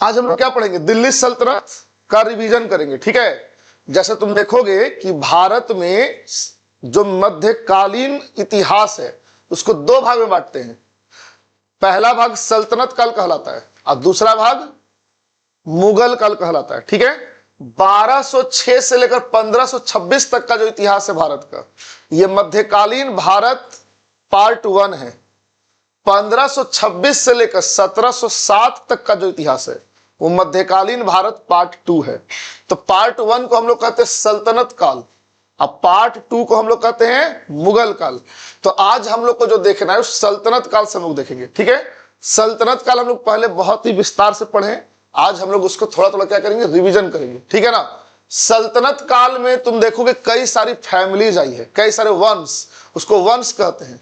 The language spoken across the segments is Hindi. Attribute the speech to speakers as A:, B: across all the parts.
A: आज हम लोग क्या पढ़ेंगे, दिल्ली सल्तनत का रिवीजन करेंगे। ठीक है, जैसे तुम देखोगे कि भारत में जो मध्यकालीन इतिहास है उसको दो भाग में बांटते हैं। पहला भाग सल्तनत काल कहलाता है और दूसरा भाग मुगल काल कहलाता है। ठीक है, 1206 से लेकर 1526 तक का जो इतिहास है भारत का, यह मध्यकालीन भारत पार्ट 1 है। 1526 से लेकर 1707 तक का जो इतिहास है वो मध्यकालीन भारत पार्ट 2 है। तो पार्ट 1 को हम लोग कहते हैं सल्तनत काल, अब पार्ट 2 को हम लोग कहते हैं मुगल काल। तो आज हम लोग को जो देखना है उस सल्तनत काल से हम लोग देखेंगे। ठीक है, सल्तनत काल हम लोग पहले बहुत ही विस्तार से पढ़े, आज हम लोग उसको थोड़ा थोड़ा क्या करेंगे, रिवीजन करेंगे। ठीक है ना। सल्तनत काल में तुम देखोगे कई सारी फैमिलीज आई है, कई सारे वंश, उसको वंश कहते हैं।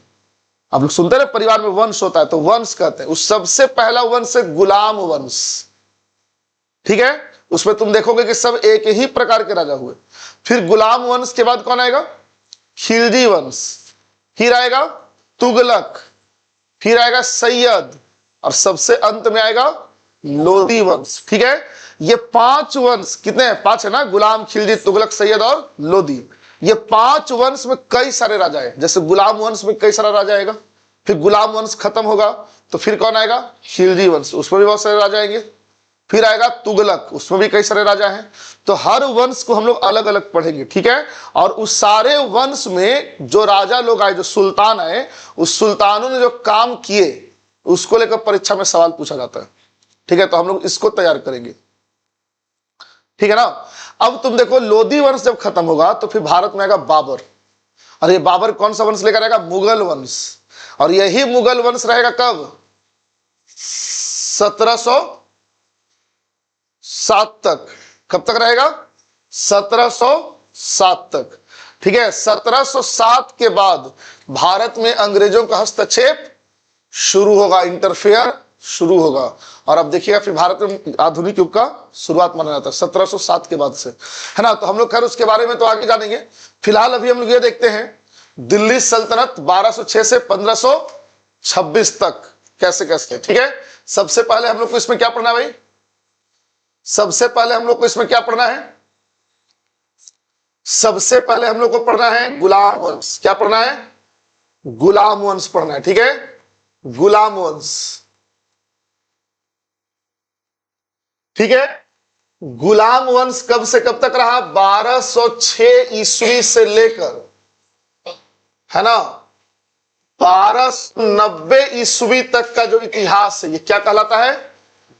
A: आप लोग सुनते रहे परिवार में वंश होता है तो वंश कहते हैं। उस सबसे पहला वंश है गुलाम वंश। ठीक है, उसमें तुम देखोगे कि सब एक ही प्रकार के राजा हुए। फिर गुलाम वंश के बाद कौन आएगा, खिलजी वंश, फिर आएगा तुगलक, फिर आएगा सैयद और सबसे अंत में आएगा लोदी वंश। ठीक है, ये 5 वंश, कितने हैं, 5 है ना, गुलाम, खिलजी, तुगलक, सैयद और लोदी। ये 5 वंश में कई सारे राजा है। जैसे गुलाम वंश में कई सारा राजा आएगा, फिर गुलाम वंश खत्म होगा तो फिर कौन आएगा, खिलजी वंश, उसमें भी बहुत सारे राजा आएंगे। फिर आएगा तुगलक, उसमें भी कई सारे राजा हैं। तो हर वंश को हम लोग अलग अलग पढ़ेंगे। ठीक है, और उस सारे वंश में जो राजा लोग आए, जो सुल्तान आए, उस सुल्तानों ने जो काम किए उसको लेकर परीक्षा में सवाल पूछा जाता है। ठीक है, तो हम लोग इसको तैयार करेंगे। ठीक है ना। अब तुम देखो लोदी वंश जब खत्म होगा तो फिर भारत में आएगा बाबर, और ये बाबर कौन सा वंश लेकर आएगा, मुगल वंश। और यही मुगल वंश रहेगा कब, 1707 तक। कब तक रहेगा, 1707 तक। ठीक है, 1707 के बाद भारत में अंग्रेजों का हस्तक्षेप शुरू होगा, इंटरफेयर शुरू होगा। और अब देखिएगा फिर भारत में आधुनिक युग का शुरुआत माना जाता है 1707 के बाद से, है ना। तो हम लोग खैर उसके बारे में तो आगे जानेंगे। फिलहाल अभी हम लोग ये देखते हैं दिल्ली सल्तनत 1206 से 1526 तक कैसे कैसे। ठीक है, सबसे पहले हम लोग को इसमें क्या पढ़ना है भाई, सबसे पहले हम लोग को इसमें क्या पढ़ना है, सबसे पहले हम लोग को पढ़ना है गुलाम वंश। क्या पढ़ना है, गुलाम वंश पढ़ना है। ठीक है, गुलाम वंश। ठीक है, गुलाम वंश कब से कब तक रहा, 1206 ईस्वी से लेकर, है ना, 1290 ईस्वी तक का जो इतिहास है ये क्या कहलाता है,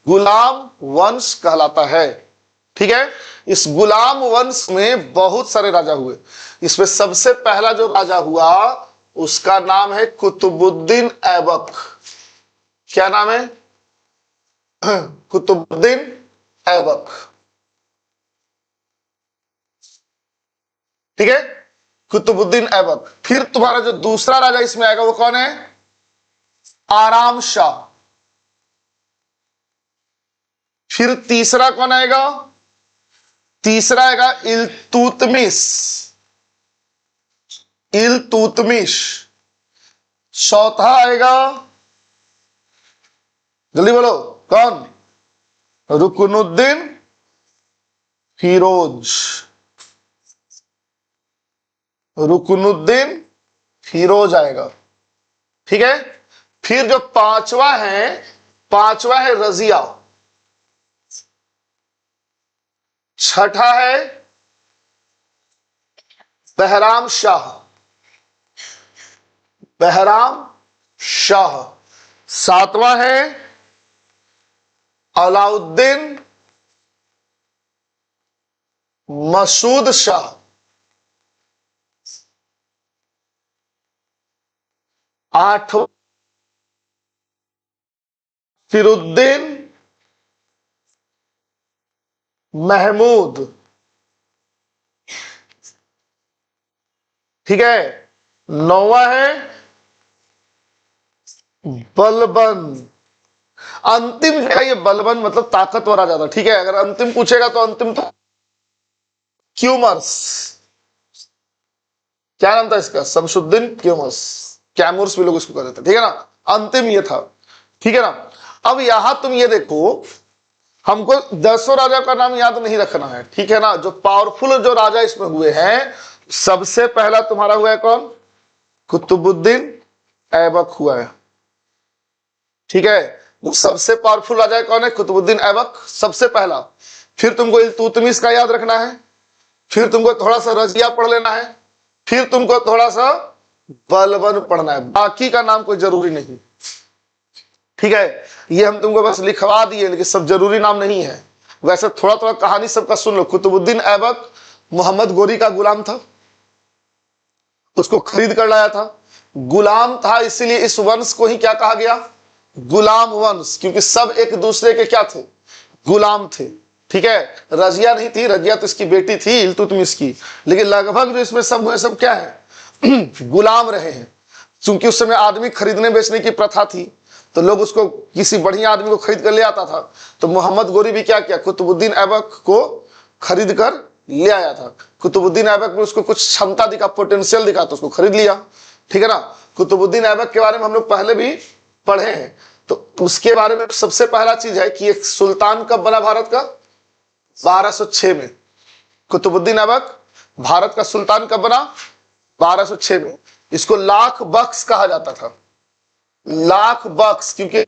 A: गुलाम वंश कहलाता है। ठीक है, इस गुलाम वंश में बहुत सारे राजा हुए। इसमें सबसे पहला जो राजा हुआ उसका नाम है कुतुबुद्दीन ऐबक। क्या नाम है, कुतुबुद्दीन ऐबक। ठीक है, कुतुबुद्दीन ऐबक। फिर तुम्हारा जो दूसरा राजा इसमें आएगा वो कौन है, आराम शाह। फिर तीसरा कौन आएगा, तीसरा आएगा इल्तुतमिश, इल्तुतमिश। चौथा आएगा, जल्दी बोलो कौन, रुकनुद्दीन फिरोज, रुकनुद्दीन फिरोज आएगा। ठीक है, फिर जो पांचवा है रजिया। छठा है बहराम शाह, बहराम शाह। सातवां है अलाउद्दीन मसूद शाह। आठवां फिरुद्दीन महमूद। ठीक है, नौवां है बलबन। अंतिम जो है ये बलबन मतलब ताकतवर आ जाता। ठीक है, अगर अंतिम पूछेगा तो अंतिम तो क्यूमर्स, क्या नाम था इसका, शमसुद्दीन क्यूमर्स, कैमूर्स भी लोग इसको कहते थे। ठीक है ना, अंतिम ये था। ठीक है ना। अब यहां तुम ये देखो हमको 10 राजा का नाम याद नहीं रखना है, ठीक है ना। जो पावरफुल जो राजा इसमें हुए हैं, सबसे पहला तुम्हारा हुआ है कौन? कुतुबुद्दीन ऐबक हुआ है, ठीक है। वो सबसे पावरफुल राजा कौन है? कुतुबुद्दीन ऐबक सबसे पहला। फिर तुमको इल्तुतमिश का याद रखना है, फिर तुमको थोड़ा सा रजिया पढ़ लेना है, फिर तुमको थोड़ा सा बलबन पढ़ना है, बाकी का नाम कोई जरूरी नहीं, ठीक है। ये हम तुमको बस लिखवा दिए, लेकिन सब जरूरी नाम नहीं है। वैसे थोड़ा थोड़ा कहानी सबका सुन लो। कुतुबुद्दीन ऐबक मोहम्मद गोरी का गुलाम था, उसको खरीद कर लाया था। गुलाम था इसीलिए इस वंश को ही क्या कहा गया? गुलाम वंश, क्योंकि सब एक दूसरे के क्या थे? गुलाम थे, ठीक है। रजिया नहीं थी, रजिया तो इसकी बेटी थी इल्तुतमिश की, लेकिन लगभग जो इसमें सब हुए सब क्या है? गुलाम रहे हैं। क्योंकि उस समय आदमी खरीदने बेचने की प्रथा थी, तो लोग उसको किसी बढ़िया आदमी को खरीद कर ले आता था। तो मोहम्मद गोरी भी क्या किया? कुतुबुद्दीन ऐबक को खरीद कर ले आया था। कुतुबुद्दीन ऐबक में उसको कुछ क्षमता दिखा, पोटेंशियल दिखा, तो उसको खरीद लिया, ठीक है ना। कुतुबुद्दीन ऐबक के बारे में हम लोग पहले भी पढ़े हैं, तो उसके बारे में सबसे पहला चीज है कि एक सुल्तान कब बना भारत का? 1206 में। कुतुबुद्दीन ऐबक भारत का सुल्तान कब बना? 1206 में। इसको लाख बख्श कहा जाता था, लाख बख्श, क्योंकि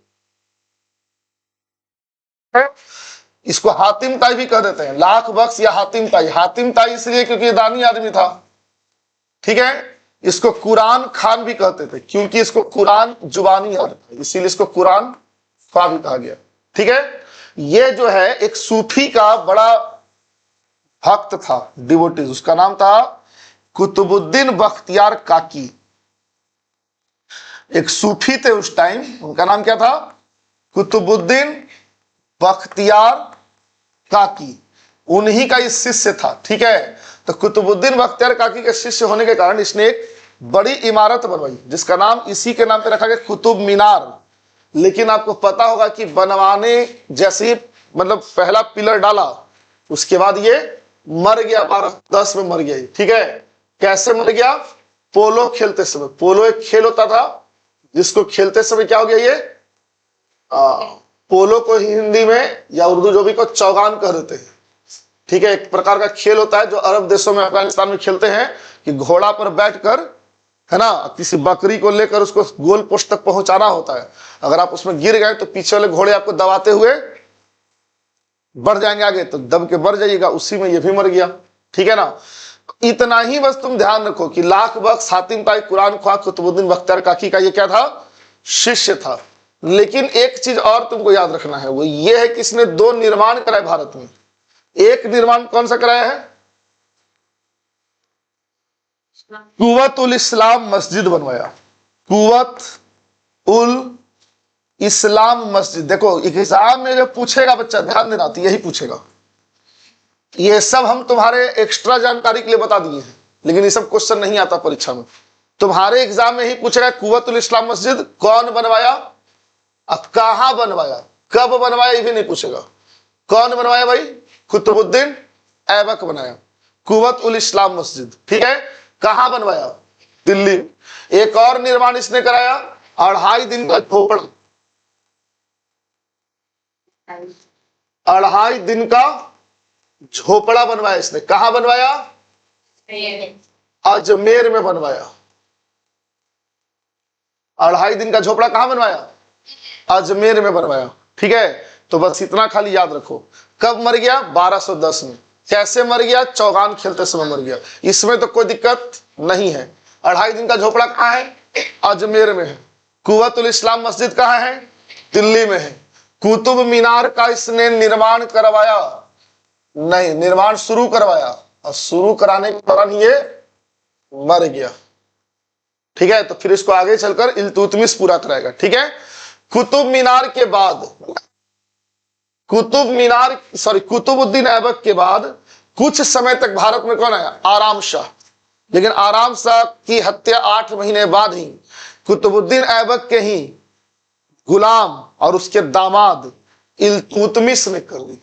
A: इसको हातिम ताई भी कह देते हैं, लाख बख्श या हातिम ताई। हातिम ताई इसलिए क्योंकि दानी आदमी था, ठीक है। इसको कुरान खान भी कहते थे, क्योंकि इसको कुरान जुबानी आता था, इसीलिए इसको कुरान ख्वां भी कहा गया, ठीक है। ये जो है एक सूफी का बड़ा भक्त था, डिवोटीज, उसका नाम था कुतुबुद्दीन बख्तियार काकी। एक सूफी थे उस टाइम, उनका नाम क्या था? कुतुबुद्दीन बख्तियार काकी। उन्हीं का इस शिष्य था, ठीक है। तो कुतुबुद्दीन बख्तियार काकी के शिष्य होने के कारण इसने एक बड़ी इमारत बनवाई, जिसका नाम इसी के नाम पे रखा गया कुतुब मीनार। लेकिन आपको पता होगा कि बनवाने जैसे ही मतलब पहला पिलर डाला, उसके बाद ये मर गया, 1210 में मर गया, ठीक है। कैसे मर गया? पोलो खेलते समय। पोलो एक खेल होता था जिसको खेलते समय क्या हो गया? ये पोलो को हिंदी में या उर्दू जो भी को चौगान कह देते हैं, ठीक है। एक प्रकार का खेल होता है जो अरब देशों में, अफगानिस्तान में खेलते हैं, कि घोड़ा पर बैठकर, है ना, किसी बकरी को लेकर उसको गोल पोस्ट तक पहुंचाना होता है। अगर आप उसमें गिर गए तो पीछे वाले घोड़े आपको दबाते हुए बढ़ जाएंगे आगे, तो दब के बढ़ जाइएगा। उसी में ये भी मर गया, ठीक है ना। इतना ही बस तुम ध्यान रखो कि लाख बख्श, हातिम ताई, कुरान ख्वां, कुतुबुद्दीन बख्तियार काकी का ये क्या था? शिष्य था। लेकिन एक चीज और तुमको याद रखना है, वो ये है कि इसने 2 निर्माण कराए भारत में। एक निर्माण कौन सा कराया है? कुवत उल इस्लाम मस्जिद बनवाया। कुवत उल इस्लाम मस्जिद। देखो एग्जाम में जो पूछेगा बच्चा, ध्यान देना, तो यही पूछेगा। ये सब हम तुम्हारे एक्स्ट्रा जानकारी के लिए बता दिए हैं, लेकिन ये सब क्वेश्चन नहीं आता परीक्षा में। तुम्हारे एग्जाम में ही पूछेगा कुवत उल इस्लाम मस्जिद कौन बनवाया, अब कहां बनवाया, कब बनवाया, ये भी नहीं पूछेगा। कौन बनवाया भाई? कुतुबुद्दीन ऐबक बनाया कुवत उल इस्लाम मस्जिद, ठीक है। कहां बनवाया? दिल्ली। एक और निर्माण इसने कराया, 2.5 दिन का झोपड़ा, 2.5 दिन का झोपड़ा बनवाया इसने। कहां बनवाया? अजमेर में बनवाया। 2.5 दिन का झोपड़ा कहां बनवाया? अजमेर में बनवाया, ठीक है। तो बस इतना खाली याद रखो। कब मर गया? 1210 में। कैसे मर गया? चौगान खेलते समय मर गया। इसमें तो कोई दिक्कत नहीं है। 2.5 दिन का झोपड़ा कहां है? अजमेर में है। कुवत उल इस्लाम मस्जिद कहां है? दिल्ली में है। कुतुब मीनार का इसने निर्माण करवाया नहीं, निर्माण शुरू करवाया, और शुरू कराने के दौरान ये मर गया, ठीक है। तो फिर इसको आगे चलकर इल्तुतमिश पूरा कराएगा, ठीक है। कुतुब मीनार के बाद, कुतुबुद्दीन ऐबक के बाद कुछ समय तक भारत में कौन आया? आराम शाह। लेकिन आराम शाह की हत्या 8 महीने बाद ही कुतुबुद्दीन ऐबक के ही गुलाम और उसके दामाद इल्तुतमिश ने कर दी,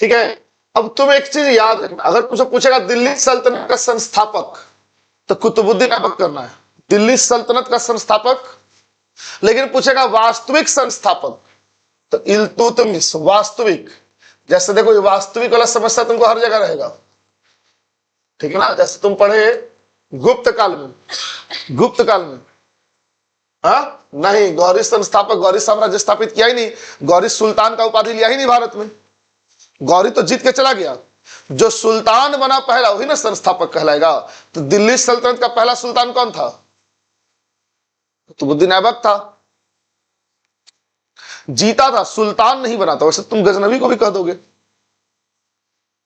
A: ठीक है। अब तुम एक चीज याद रखना, अगर तुमसे पूछेगा दिल्ली सल्तनत का संस्थापक, तो कुतुबुद्दीन ऐबक करना है, दिल्ली सल्तनत का संस्थापक। लेकिन पूछेगा वास्तविक संस्थापक, तो इल्तुतमिश वास्तविक, जैसे देखो ये वास्तविक वाला समस्या तुमको हर जगह रहेगा, ठीक है ना। जैसे तुम पढ़े गुप्त काल में, गुप्त काल में हाँ नहीं, गौरी संस्थापक, गौरी साम्राज्य स्थापित किया ही नहीं, गौरी सुल्तान का उपाधि लिया ही नहीं भारत में, गौरी तो जीत के चला गया। जो सुल्तान बना पहला वही ना संस्थापक कहलाएगा। तो दिल्ली सल्तनत का पहला सुल्तान कौन था? कुतुबुद्दीन ऐबक था, जीता था, सुल्तान नहीं बना था। वैसे तुम गजनवी को भी कह दोगे,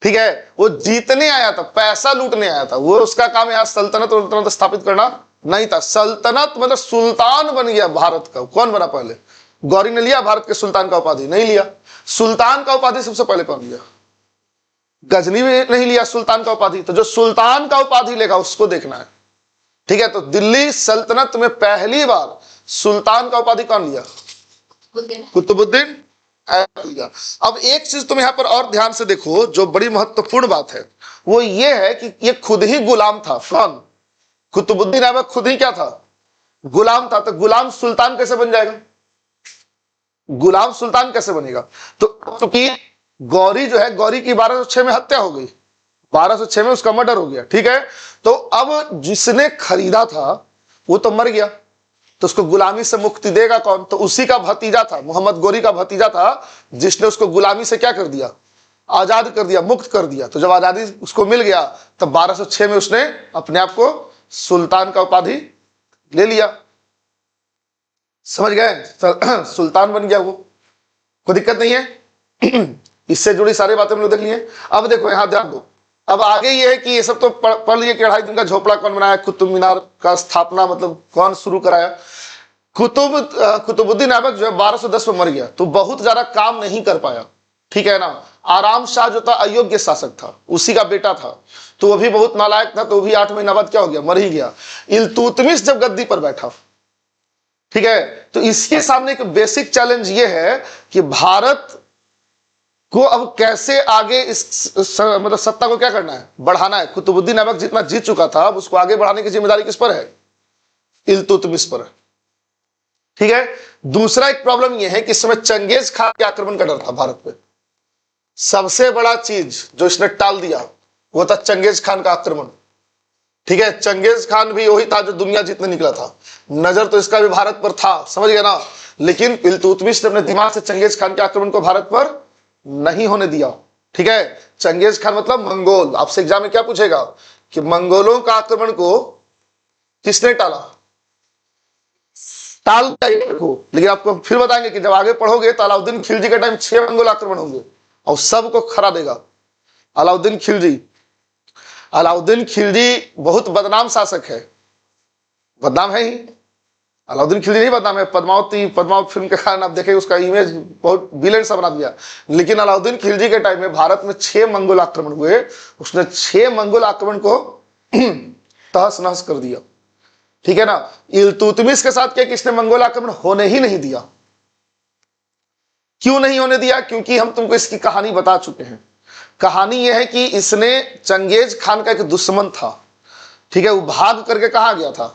A: ठीक है, वो जीतने आया था, पैसा लूटने आया था, वो उसका काम यहाँ सल्तनत स्थापित करना नहीं था। सल्तनत मतलब सुल्तान बन गया भारत का। कौन बना पहले? गौरी ने लिया भारत के सुल्तान का उपाधि? नहीं लिया। सुल्तान का उपाधि सबसे पहले कौन लिया? गजनी भी नहीं लिया सुल्तान का उपाधि। तो जो सुल्तान का उपाधि लेगा उसको देखना है, ठीक है। तो दिल्ली सल्तनत में पहली बार सुल्तान का उपाधि कौन लिया? कुतुबुद्दीन ऐबक लिया। अब एक चीज तुम यहां पर और ध्यान से देखो, जो बड़ी महत्वपूर्ण बात है वो ये है कि ये खुद ही गुलाम था। कौन? कुतुबुद्दीन ऐबक खुद ही क्या था? गुलाम था। तो गुलाम सुल्तान कैसे बन जाएगा? गुलाम सुल्तान कैसे बनेगा? तो क्योंकि गौरी जो है, गौरी की 1206 में हत्या हो गई, 1206 में उसका मर्डर हो गया, ठीक है। तो अब जिसने खरीदा था वो तो मर गया, तो उसको गुलामी से मुक्ति देगा कौन? तो उसी का भतीजा था, मोहम्मद गौरी का भतीजा था, जिसने उसको गुलामी से क्या कर दिया? आजाद कर दिया, मुक्त कर दिया। तो जब आजादी उसको मिल गया तब 1206 में उसने अपने आप को सुल्तान का उपाधि ले लिया। समझ गए? सुल्तान बन गया वो, कोई दिक्कत नहीं है। इससे जुड़ी सारी बातें हम लोग देख लिए। अब देखो यहां ध्यान दो, अब आगे ये है कि ये सब तो पढ़ लिए कि 2.5 दिन का झोपड़ा कौन बनाया, कुतुब मीनार का स्थापना मतलब कौन शुरू कराया। कुतुबुद्दीन ऐबक जो है 1210 में मर गया, तो बहुत ज्यादा काम नहीं कर पाया, ठीक है ना। आराम शाह जो था अयोग्य शासक था, उसी का बेटा था, तो वो भी बहुत नालायक था, तो वो भी 8 महीना बाद क्या हो गया? मर ही गया। इल्तुतमिश जब गद्दी पर बैठा, ठीक है, तो इसके सामने एक बेसिक चैलेंज ये है कि भारत को अब कैसे आगे मतलब सत्ता को क्या करना है? बढ़ाना है। कुतुबुद्दीन ऐबक जितना जीत चुका था, अब उसको आगे बढ़ाने की जिम्मेदारी किस पर है? इल्तुतमिश पर है, ठीक है। दूसरा एक प्रॉब्लम यह है कि इस समय चंगेज खान के आक्रमण का डर था भारत पे। सबसे बड़ा चीज जो इसने टाल दिया वो था चंगेज खान का आक्रमण, ठीक है। चंगेज खान भी वही था जो दुनिया जीतने निकला था, नजर तो इसका भी भारत पर था, समझ गए ना। लेकिन इल्तुतमिश ने अपने दिमाग से चंगेज खान के आक्रमण को भारत पर नहीं होने दिया, ठीक है। चंगेज खान मतलब मंगोल। आपसे एग्जाम में क्या पूछेगा कि मंगोलों का आक्रमण को किसने टाला? टाल को। लेकिन आपको फिर बताएंगे कि जब आगे पढ़ोगे तो अलाउद्दीन खिलजी के टाइम 6 मंगोल आक्रमण होंगे और सबको खरा देगा अलाउद्दीन खिलजी। अलाउद्दीन खिलजी बहुत बदनाम शासक है, बदनाम है ही। अलाउद्दीन खिलजी नहीं बदनाम है, पद्मावत फिल्म के कारण आप देखें उसका इमेज बहुत विलेन सा बना दिया। लेकिन अलाउद्दीन खिलजी के टाइम में भारत में 6 मंगोल आक्रमण हुए, उसने 6 मंगोल आक्रमण को तहस नहस कर दिया, ठीक है ना। इल्तुतमिश के साथ क्या किसने मंगोल आक्रमण होने ही नहीं दिया। क्यों नहीं होने दिया? क्योंकि हम तुमको इसकी कहानी बता चुके हैं। कहानी यह है कि इसने चंगेज खान का एक दुश्मन था, ठीक है, वो भाग करके कहा गया था?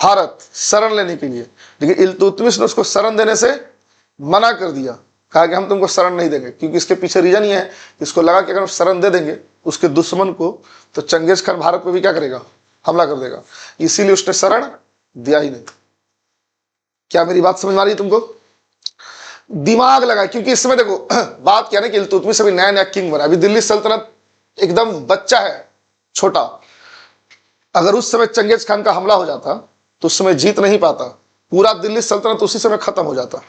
A: भारत, शरण लेने के लिए। लेकिन इल्तुतमिश ने उसको शरण देने से मना कर दिया, कहा कि हम तुमको शरण नहीं देंगे, क्योंकि इसके पीछे रीजन ये है, इसको लगा कि अगर हम शरण दे देंगे उसके दुश्मन को तो चंगेज खान भारत पे भी क्या करेगा? हमला कर देगा। इसीलिए उसने शरण दिया ही नहीं। क्या मेरी बात समझ में आ रही है तुमको? दिमाग लगा, क्योंकि इस समय देखो बात क्या है कि इल्तुतमिश अभी नया नया किंग बना, अभी दिल्ली सल्तनत एकदम बच्चा है, छोटा। अगर उस समय चंगेज खान का हमला हो जाता तो उस समय जीत नहीं पाता, पूरा दिल्ली सल्तनत उसी समय खत्म हो जाता,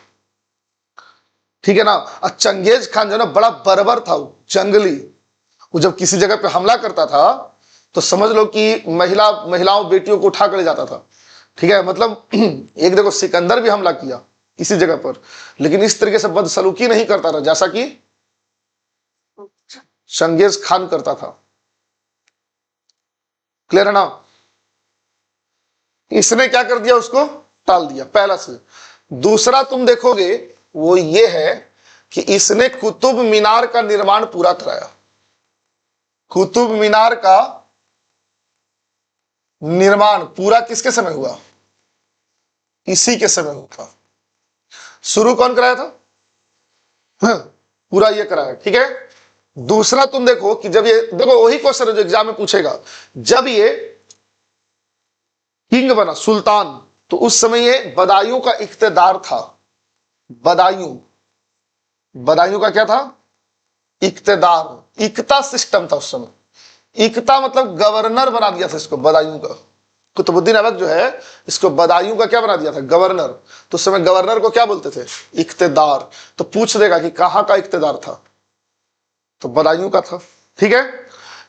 A: ठीक है ना। और चंगेज खान जो ना बड़ा बर्बर था, जंगली, वो जब किसी जगह पे हमला करता था तो समझ लो कि महिलाओं बेटियों को उठा कर ले जाता था, ठीक है। मतलब एक देखो सिकंदर भी हमला किया किसी जगह पर, लेकिन इस तरीके से बदसलूकी नहीं करता था जैसा कि चंगेज खान करता था। क्लियर है ना? इसने क्या कर दिया? उसको टाल दिया पहला से। दूसरा तुम देखोगे वो ये है कि इसने कुतुब मीनार का निर्माण पूरा कराया। कुतुब मीनार का निर्माण पूरा किसके समय हुआ? इसी के समय हुआ। शुरू कौन कराया था? हाँ, पूरा ये कराया, ठीक है। दूसरा तुम देखो कि जब ये, देखो वही क्वेश्चन है जो एग्जाम में पूछेगा, जब ये किंग बना, सुल्तान, तो उस समय ये बदायूं का इख्तियार था। बदायूं, बदायूं का क्या था? इख्तियार, इक्ता सिस्टम था उस समय। इक्ता मतलब गवर्नर बना दिया था इसको, बदायूं का। कुतुबुद्दीन ऐबक जो है इसको बदायूं का क्या बना दिया था? गवर्नर। तो उस समय गवर्नर को क्या बोलते थे? इख्तियार। तो पूछ देगा कि कहां का इख्तियार था, तो बदायूं का था, ठीक है।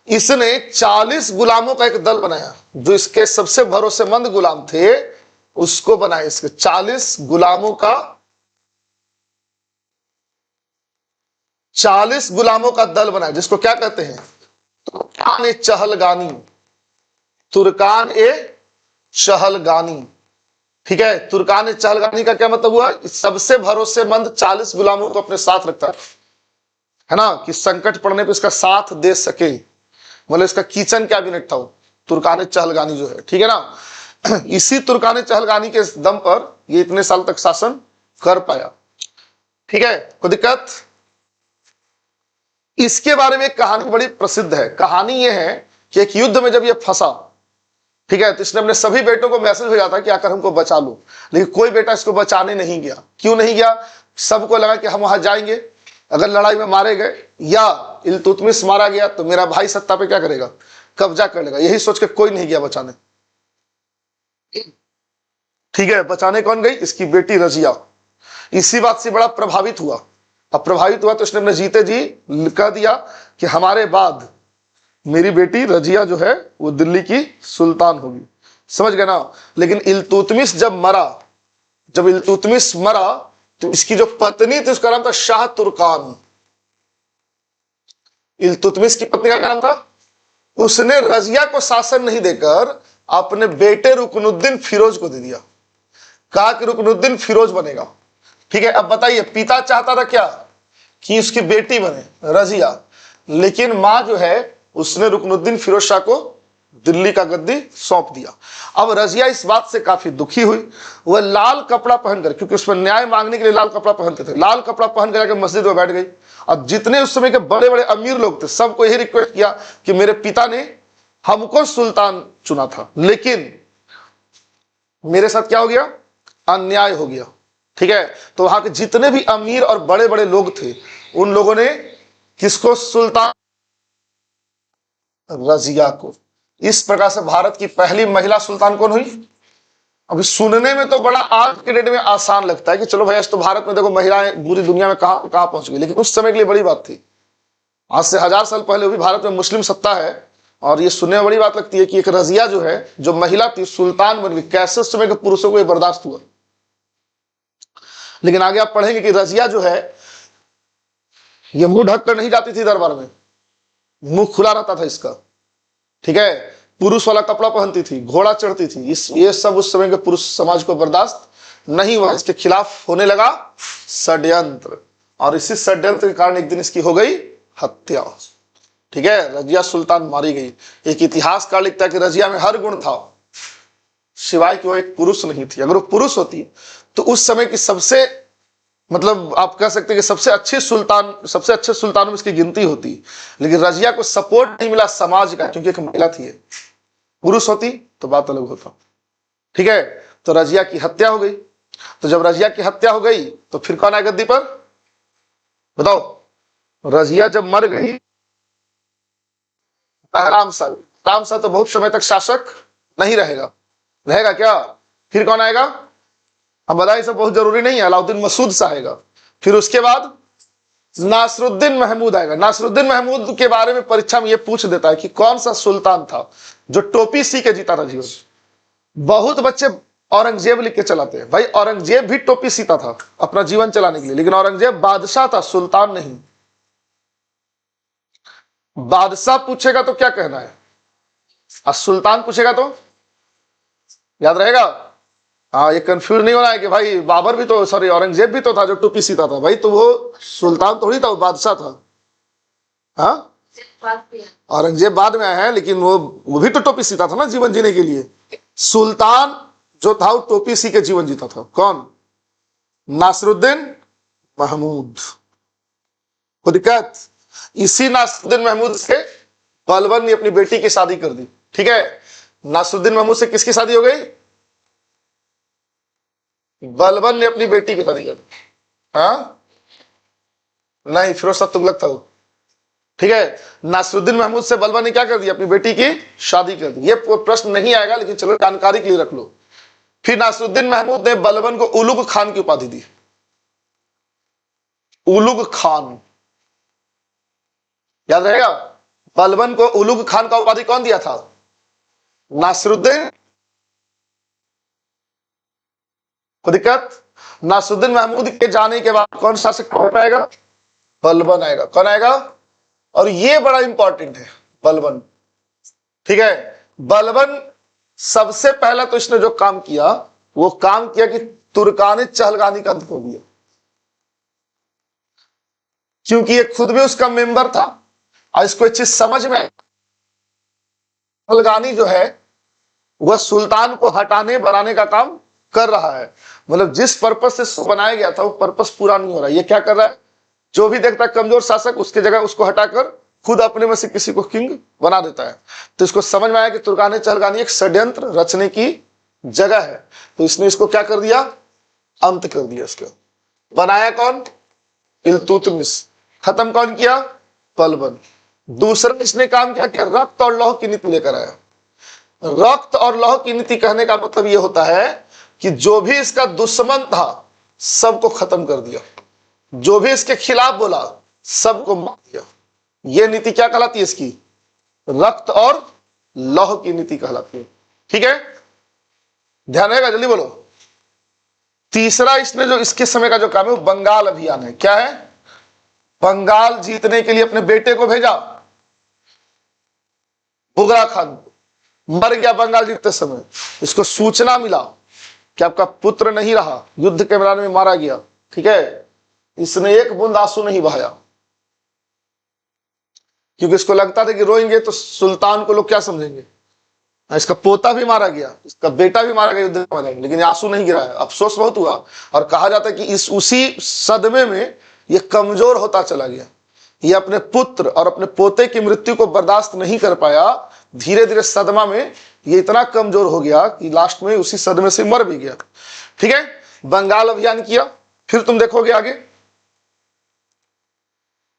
A: इसने 40 गुलामों का एक दल बनाया, जो इसके सबसे भरोसेमंद गुलाम थे उसको बनाया। इसके 40 गुलामों का, 40 गुलामों का दल बनाया, जिसको क्या कहते हैं? तुर्कान ए चहलगानी। तुर्कान ए चहलगानी, ठीक है। तुर्कान ए चहलगानी का क्या मतलब हुआ? सबसे भरोसेमंद 40 गुलामों को अपने साथ रखता है ना, कि संकट पड़ने पे इसका साथ दे सके। मतलब इसका किचन कैबिनेट था वो, तुर्कान ए चहलगानी जो है, ठीक है ना। इसी तुर्कान ए चहलगानी के दम पर ये इतने साल तक शासन कर पाया, ठीक है। कोई दिक्कत? इसके बारे में एक कहानी बड़ी प्रसिद्ध है। कहानी यह है कि एक युद्ध में जब ये फंसा, ठीक है, तो इसने अपने सभी बेटों को मैसेज भेजा था कि आकर हमको बचा लो, लेकिन कोई बेटा इसको बचाने नहीं गया। क्यों नहीं गया? सबको लगा कि हम वहां जाएंगे, अगर लड़ाई में मारे गए या इल्तुतमिश मारा गया तो मेरा भाई सत्ता पे क्या करेगा? कब्जा कर लेगा। यही सोच के कोई नहीं गया बचाने, ठीक है। बचाने कौन गई? इसकी बेटी रजिया। इसी बात से बड़ा प्रभावित हुआ। अब प्रभावित हुआ तो इसने अपने जीते जी कह दिया कि हमारे बाद मेरी बेटी रजिया जो है वो दिल्ली की सुल्तान होगी। समझ गए ना। लेकिन इल्तुतमिश जब मरा, जब इल्तुतमिश मरा तो इसकी जो पत्नी थी उसका नाम था शाह तुर्कान। इल्तुतमिश की पत्नी का नाम था, उसने रजिया को शासन नहीं देकर अपने बेटे रुकनुद्दीन फिरोज को दे दिया। कहा कि रुकनुद्दीन फिरोज बनेगा, ठीक है। अब बताइए, पिता चाहता था क्या? कि उसकी बेटी बने रजिया, लेकिन मां जो है उसने रुकनुद्दीन फिरोज शाह को दिल्ली का गद्दी सौंप दिया। अब रजिया इस बात से काफी दुखी हुई। वह लाल कपड़ा पहनकर, क्योंकि उसमें न्याय मांगने के लिए लाल कपड़ा पहनते थे, लाल कपड़ा पहनकर जाकर मस्जिद में बैठ गई। अब जितने उस समय के बड़े बड़े अमीर लोग थे सबको यही रिक्वेस्ट किया कि मेरे पिता ने हमको सुल्तान चुना था, लेकिन मेरे साथ क्या हो गया? अन्याय हो गया, ठीक है। तो वहां के जितने भी अमीर और बड़े बड़े लोग थे उन लोगों ने किसको? सुल्तान रजिया को। इस प्रकार से भारत की पहली महिला सुल्तान कौन हुई? अभी सुनने में तो बड़ा आज के डेट में आसान लगता है कि चलो भाई, तो भारत में देखो महिलाएं पूरी दुनिया में कहां कहां पहुंच गई, लेकिन उस समय के लिए बड़ी बात थी। आज से 1000 साल पहले भी भारत में मुस्लिम सत्ता है, और ये सुनने में बड़ी बात लगती है कि एक रजिया जो है, जो महिला थी, सुल्तान बन गई। कैसे उस समय के पुरुषों को यह बर्दाश्त हुआ? लेकिन आगे आप पढ़ेंगे कि रजिया जो है ये मुंह ढककर नहीं जाती थी दरबार में, मुंह खुला रहता था इसका, ठीक है। पुरुष वाला कपड़ा पहनती थी, घोड़ा चढ़ती थी। ये सब उस समय के पुरुष समाज को बर्दाश्त नहीं हुआ। इसके खिलाफ होने लगा षड्यंत्र, और इसी षड्यंत्र के कारण एक दिन इसकी हो गई हत्या, ठीक है। रजिया सुल्तान मारी गई। एक इतिहासकार लिखता है कि रजिया में हर गुण था, सिवाय कि वो एक पुरुष नहीं थी। अगर वो पुरुष होती तो उस समय की सबसे, मतलब आप कह सकते हैं कि सबसे अच्छे सुल्तानों में इसकी गिनती होती। लेकिन रजिया को सपोर्ट नहीं मिला समाज का, क्योंकि एक महिला थी। पुरुष होती तो बात अलग होता, ठीक है। तो रजिया की हत्या हो गई। तो जब रजिया की हत्या हो गई तो फिर कौन आया गद्दी पर? बताओ। रजिया जब मर गई, राम शाह तो बहुत समय तक शासक नहीं रहेगा। रहेगा क्या? फिर कौन आएगा? हम बताइए, सब बहुत जरूरी नहीं है। अलाउद्दीन मसूद शाह आएगा। फिर उसके बाद नासरुद्दीन महमूद आएगा। नासरुद्दीन महमूद के बारे में परीक्षा में यह पूछ देता है कि कौन सा सुल्तान था जो टोपी सी के जीता था जीवन। बहुत बच्चे औरंगजेब लिख के चलाते हैं। भाई, औरंगजेब भी टोपी सीता था अपना जीवन चलाने के लिए, लेकिन औरंगजेब बादशाह था, सुल्तान नहीं। बादशाह पूछेगा तो क्या कहना है, और सुल्तान पूछेगा तो याद रहेगा। हाँ, ये कंफ्यूज नहीं होना है कि भाई बाबर भी तो, सॉरी, औरंगजेब भी तो था जो टोपी सीता था। भाई, तो वो सुल्तान थोड़ी था, वो बादशाह था। हाँ, औरंगजेब बाद में आया है, लेकिन वो भी तो टोपी सीता था ना जीवन जीने के लिए। सुल्तान जो था वो टोपी सी के जीवन जीता था। कौन? नासरुद्दीन महमूद, कोई दिक्कत? इसी नासरुद्दीन महमूद से बलबन ने अपनी बेटी की शादी कर दी। ठीक है, नासरुद्दीन महमूद से किसकी शादी हो गई? बलबन ने अपनी बेटी की शादी कर दी। हाँ नहीं, फिरोज शाह तुगलक था वो। ठीक है, नासरुद्दीन महमूद से बलबन ने क्या कर दिया? अपनी बेटी की शादी कर दी। ये प्रश्न नहीं आएगा, लेकिन चलो जानकारी के लिए रख लो। फिर नासरुद्दीन महमूद ने बलबन को उलुग खान की उपाधि दी। उलुग खान, याद रहेगा? बलबन को उलुग खान का उपाधि कौन दिया था? नासरुद्दीन। कोई दिक्कत? नासरुद्दीन महमूद के जाने के बाद कौन शासक आएगा? बलबन आएगा। कौन आएगा? और ये बड़ा इंपॉर्टेंट है, बलबन। ठीक है, बलबन सबसे पहला तो इसने जो काम किया, वो काम किया कि तुर्कानी चहलगानी का अंत हो गया, क्योंकि ये खुद भी उसका मेंबर था और इसको एक चीज समझ में, चहलगानी जो है वह सुल्तान को हटाने बनाने का काम कर रहा है। मतलब जिस पर्पस से बनाया गया था वो पर्पस पूरा नहीं हो रहा। ये क्या कर रहा है? जो भी देखता है कमजोर शासक, उसकी जगह उसको हटाकर खुद अपने में से किसी को किंग बना देता है। तो इसको समझ में आया कि तुर्कानी चहलगानी एक षड्यंत्र रचने की जगह है, तो इसने इसको क्या कर दिया? अंत कर दिया। इसको बनाया कौन? इल्तुतमिश। खत्म कौन किया? बलबन। दूसरा इसने काम क्या किया? रक्त और लौह की नीति लेकर आया। रक्त और लौह की नीति कहने का मतलब यह होता है कि जो भी इसका दुश्मन था सबको खत्म कर दिया, जो भी इसके खिलाफ बोला सबको मार दिया। यह नीति क्या कहलाती है? इसकी रक्त और लौह की नीति कहलाती है। ठीक है, ध्यान रहेगा, जल्दी बोलो। तीसरा इसने जो इसके समय का जो काम है वो बंगाल अभियान है। क्या है? बंगाल जीतने के लिए अपने बेटे को भेजा, बुगरा खान मर गया बंगाल जीतते समय। इसको सूचना मिला कि आपका पुत्र नहीं रहा, युद्ध के मैदान में मारा गया। ठीक है, इसने एक बूंद आंसू नहीं बहाया, क्योंकि इसको लगता था कि रोएंगे तो सुल्तान को लोग क्या समझेंगे। इसका पोता भी मारा गया, इसका बेटा भी मारा गया युद्ध के मैदान में, लेकिन आंसू नहीं गिराया। अफसोस बहुत हुआ, और कहा जाता है कि इस उसी सदमे में ये कमजोर होता चला गया। ये अपने पुत्र और अपने पोते की मृत्यु को बर्दाश्त नहीं कर पाया। धीरे धीरे सदमा में ये इतना कमजोर हो गया कि लास्ट में उसी सदमे से मर भी गया। ठीक है, बंगाल अभियान किया। फिर तुम देखोगे आगे,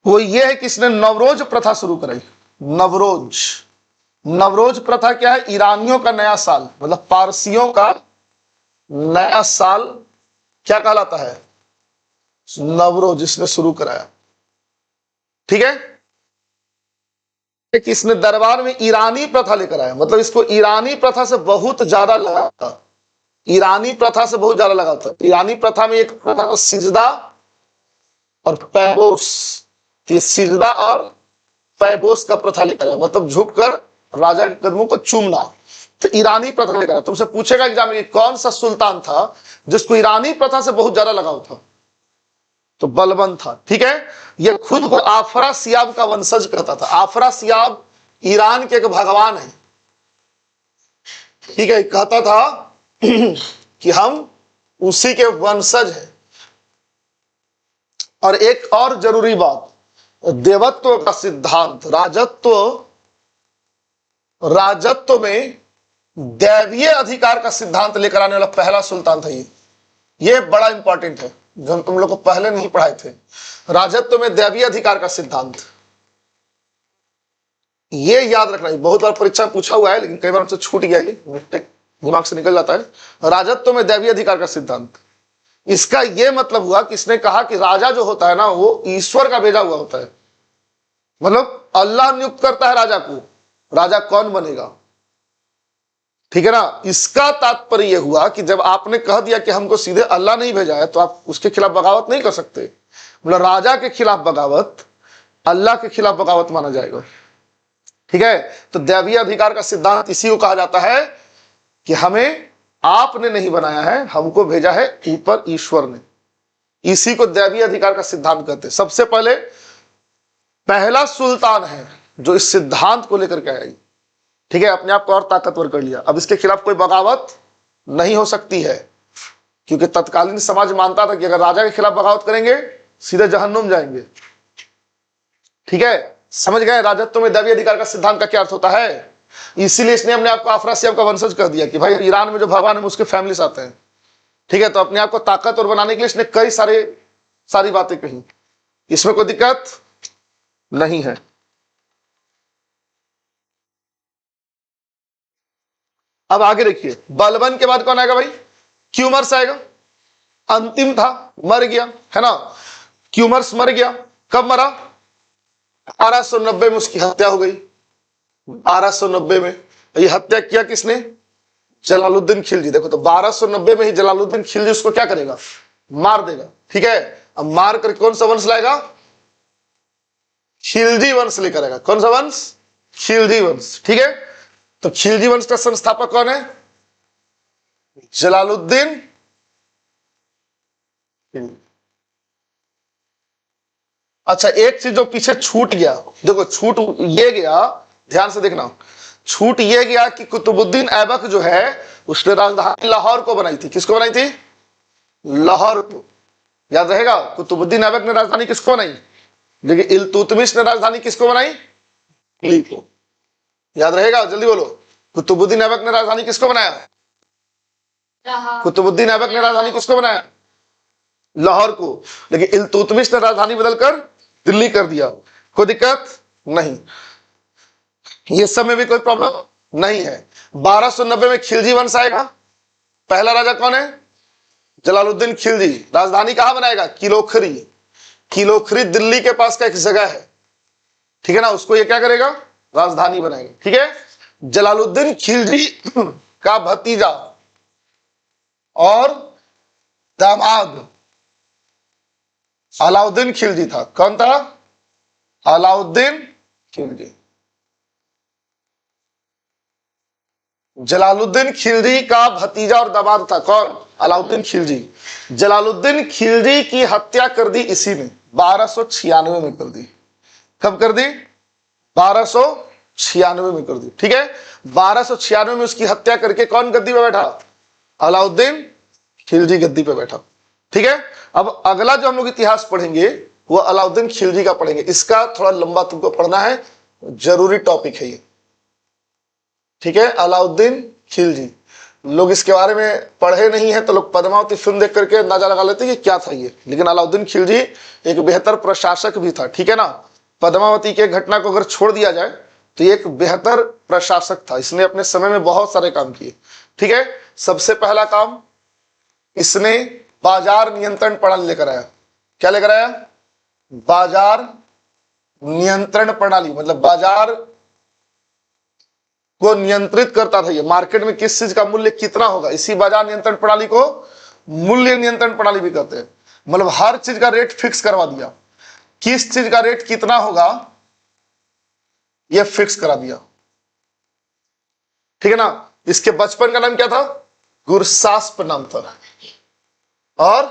A: वो ये है कि इसने नवरोज प्रथा शुरू कराई। नवरोज, नवरोज प्रथा क्या है? ईरानियों का नया साल, मतलब पारसियों का नया साल क्या कहलाता है? नवरोज इसने शुरू कराया। ठीक है, कि इसने दरबार में ईरानी प्रथा लेकर आया। मतलब इसको ईरानी प्रथा से बहुत ज्यादा लगाव था। ईरानी प्रथा से बहुत ज्यादा लगाव था। ईरानी प्रथा में एक प्रथा था सिजदा और पैबोस। ये सिजदा और पैबोस का प्रथा लेकर आया, मतलब झुककर राजा के कदमों को चूमना। तो ईरानी प्रथा लेकर आया। तुमसे पूछेगा एग्जाम में कौन सा सुल्तान था जिसको ईरानी प्रथा से बहुत ज्यादा लगाव था? तो बलबन था। ठीक है, यह खुद को आफरा सियाब का वंशज कहता था। आफरा सियाब ईरान के एक भगवान है। ठीक है, कहता था कि हम उसी के वंशज हैं। और एक और जरूरी बात, देवत्व का सिद्धांत, राजत्व में दैवीय अधिकार का सिद्धांत लेकर आने वाला पहला सुल्तान था ये बड़ा इंपॉर्टेंट है, जो तुम लोग को पहले नहीं पढ़ाए थे। राजत्व में दैवीय अधिकार का सिद्धांत, ये याद रखना। बहुत बार परीक्षा में पूछा हुआ है, लेकिन कई बार हमसे छूट गया, दिमाग से निकल जाता है। राजत्व में दैवीय अधिकार का सिद्धांत, इसका यह मतलब हुआ कि इसने कहा कि राजा जो होता है ना, वो ईश्वर का भेजा हुआ होता है। मतलब अल्लाह नियुक्त करता है राजा को, राजा कौन बनेगा। ठीक है ना, इसका तात्पर्य यह हुआ कि जब आपने कह दिया कि हमको सीधे अल्लाह नहीं भेजा है, तो आप उसके खिलाफ बगावत नहीं कर सकते। मतलब राजा के खिलाफ बगावत अल्लाह के खिलाफ बगावत माना जाएगा। ठीक है, तो दैवीय अधिकार का सिद्धांत इसी को कहा जाता है कि हमें आपने नहीं बनाया है, हमको भेजा है ऊपर ईश्वर ने। इसी को दैवीय अधिकार का सिद्धांत कहते हैं। सबसे पहले पहला सुल्तान है जो इस सिद्धांत को लेकर के आया। ठीक है, अपने आप को और ताकतवर कर लिया। अब इसके खिलाफ कोई बगावत नहीं हो सकती है, क्योंकि तत्कालीन समाज मानता था कि अगर राजा के खिलाफ बगावत करेंगे सीधे जहन्नुम जाएंगे। ठीक है, समझ गए राजत्व में दैवीय अधिकार का सिद्धांत का क्या अर्थ होता है। इसीलिए इसने अपने आपको अफरासियाब का वंशज कर दिया कि भाई ईरान में जो भगवान है उसके फैमिली आते हैं। ठीक है, तो अपने आप को ताकतवर बनाने के लिए इसने कई सारी बातें कही, इसमें कोई दिक्कत नहीं है। अब आगे देखिए, बलबन के बाद कौन आएगा भाई, क्यूमर्स आएगा। अंतिम था, मर गया, है ना। क्यूमर्स मर गया, कब मरा, 1290 में उसकी हत्या हो गई। 1290 में ये हत्या किया किसने, जलालुद्दीन खिलजी। देखो तो 1290 में ही जलालुद्दीन खिलजी उसको क्या करेगा, मार देगा। ठीक है, अब मार कर कौन सा वंश लाएगा, खिलजी वंश लेकर आएगा। कौन सा वंश, खिलजी वंश। ठीक है, तो खिलजी वंश का संस्थापक कौन है, जलालुद्दीन। अच्छा, एक चीज जो पीछे छूट गया, देखो छूट ये गया, ध्यान से देखना, छूट ये गया कि कुतुबुद्दीन ऐबक जो है उसने राजधानी लाहौर को बनाई थी। किसको बनाई थी, लाहौर को। याद रहेगा, कुतुबुद्दीन ऐबक ने राजधानी किसको बनाई, देखिए इल्तुतमिश ने राजधानी किसको बनाई, दिल्ली को। याद रहेगा, जल्दी बोलो, कुतुबुद्दीन ऐबक ने राजधानी किसको बनाया, कुतुबुद्दीन ऐबक ने राजधानी किसको बनाया, लाहौर को। लेकिन इल्तुतमिश ने राजधानी बदलकर दिल्ली कर दिया। कोई दिक्कत नहीं, ये सब में भी कोई प्रॉब्लम नहीं है। 1290 में खिलजी वंश आएगा। पहला राजा कौन है, जलालुद्दीन खिलजी। राजधानी कहां बनाएगा, किलोखरी। किलोखरी दिल्ली के पास का एक जगह है, ठीक है ना, उसको ये क्या करेगा, राजधानी बनाएगा। ठीक है, जलालुद्दीन खिलजी का भतीजा और दामाद अलाउद्दीन खिलजी था। कौन था, अलाउद्दीन खिलजी। जलालुद्दीन खिलजी का भतीजा और दामाद था कौन, अलाउद्दीन खिलजी। जलालुद्दीन खिलजी की हत्या कर दी इसी में 1296 में कर दी। कब कर दी, 1296 में कर दी। ठीक है, 1296 में उसकी हत्या करके कौन गद्दी पे बैठा, अलाउद्दीन खिलजी गद्दी पे बैठा। ठीक है, अब अगला जो हम लोग इतिहास पढ़ेंगे वो अलाउद्दीन खिलजी का पढ़ेंगे। इसका थोड़ा लंबा तुमको पढ़ना है, जरूरी टॉपिक है ये। ठीक है, अलाउद्दीन खिलजी, लोग इसके बारे में पढ़े नहीं है तो लोग पद्मावती फिल्म देख करके अंदाजा लगा लेते हैं कि क्या था ये। लेकिन अलाउद्दीन खिलजी एक बेहतर प्रशासक भी था। ठीक है ना, पद्मावती के घटना को अगर छोड़ दिया जाए तो ये एक बेहतर प्रशासक था। इसने अपने समय में बहुत सारे काम किए। ठीक है, सबसे पहला काम इसने बाजार नियंत्रण प्रणाली लेकर आया। क्या लेकर आया, बाजार नियंत्रण प्रणाली, मतलब बाजार को नियंत्रित करता था। ये मार्केट में किस चीज का मूल्य कितना होगा, इसी बाजार नियंत्रण प्रणाली को मूल्य नियंत्रण प्रणाली भी कहते हैं। मतलब हर चीज का रेट फिक्स करवा दिया, किस चीज का रेट कितना होगा ये फिक्स करा दिया। ठीक है ना, इसके बचपन का नाम क्या था, गुरसास्प नाम था, और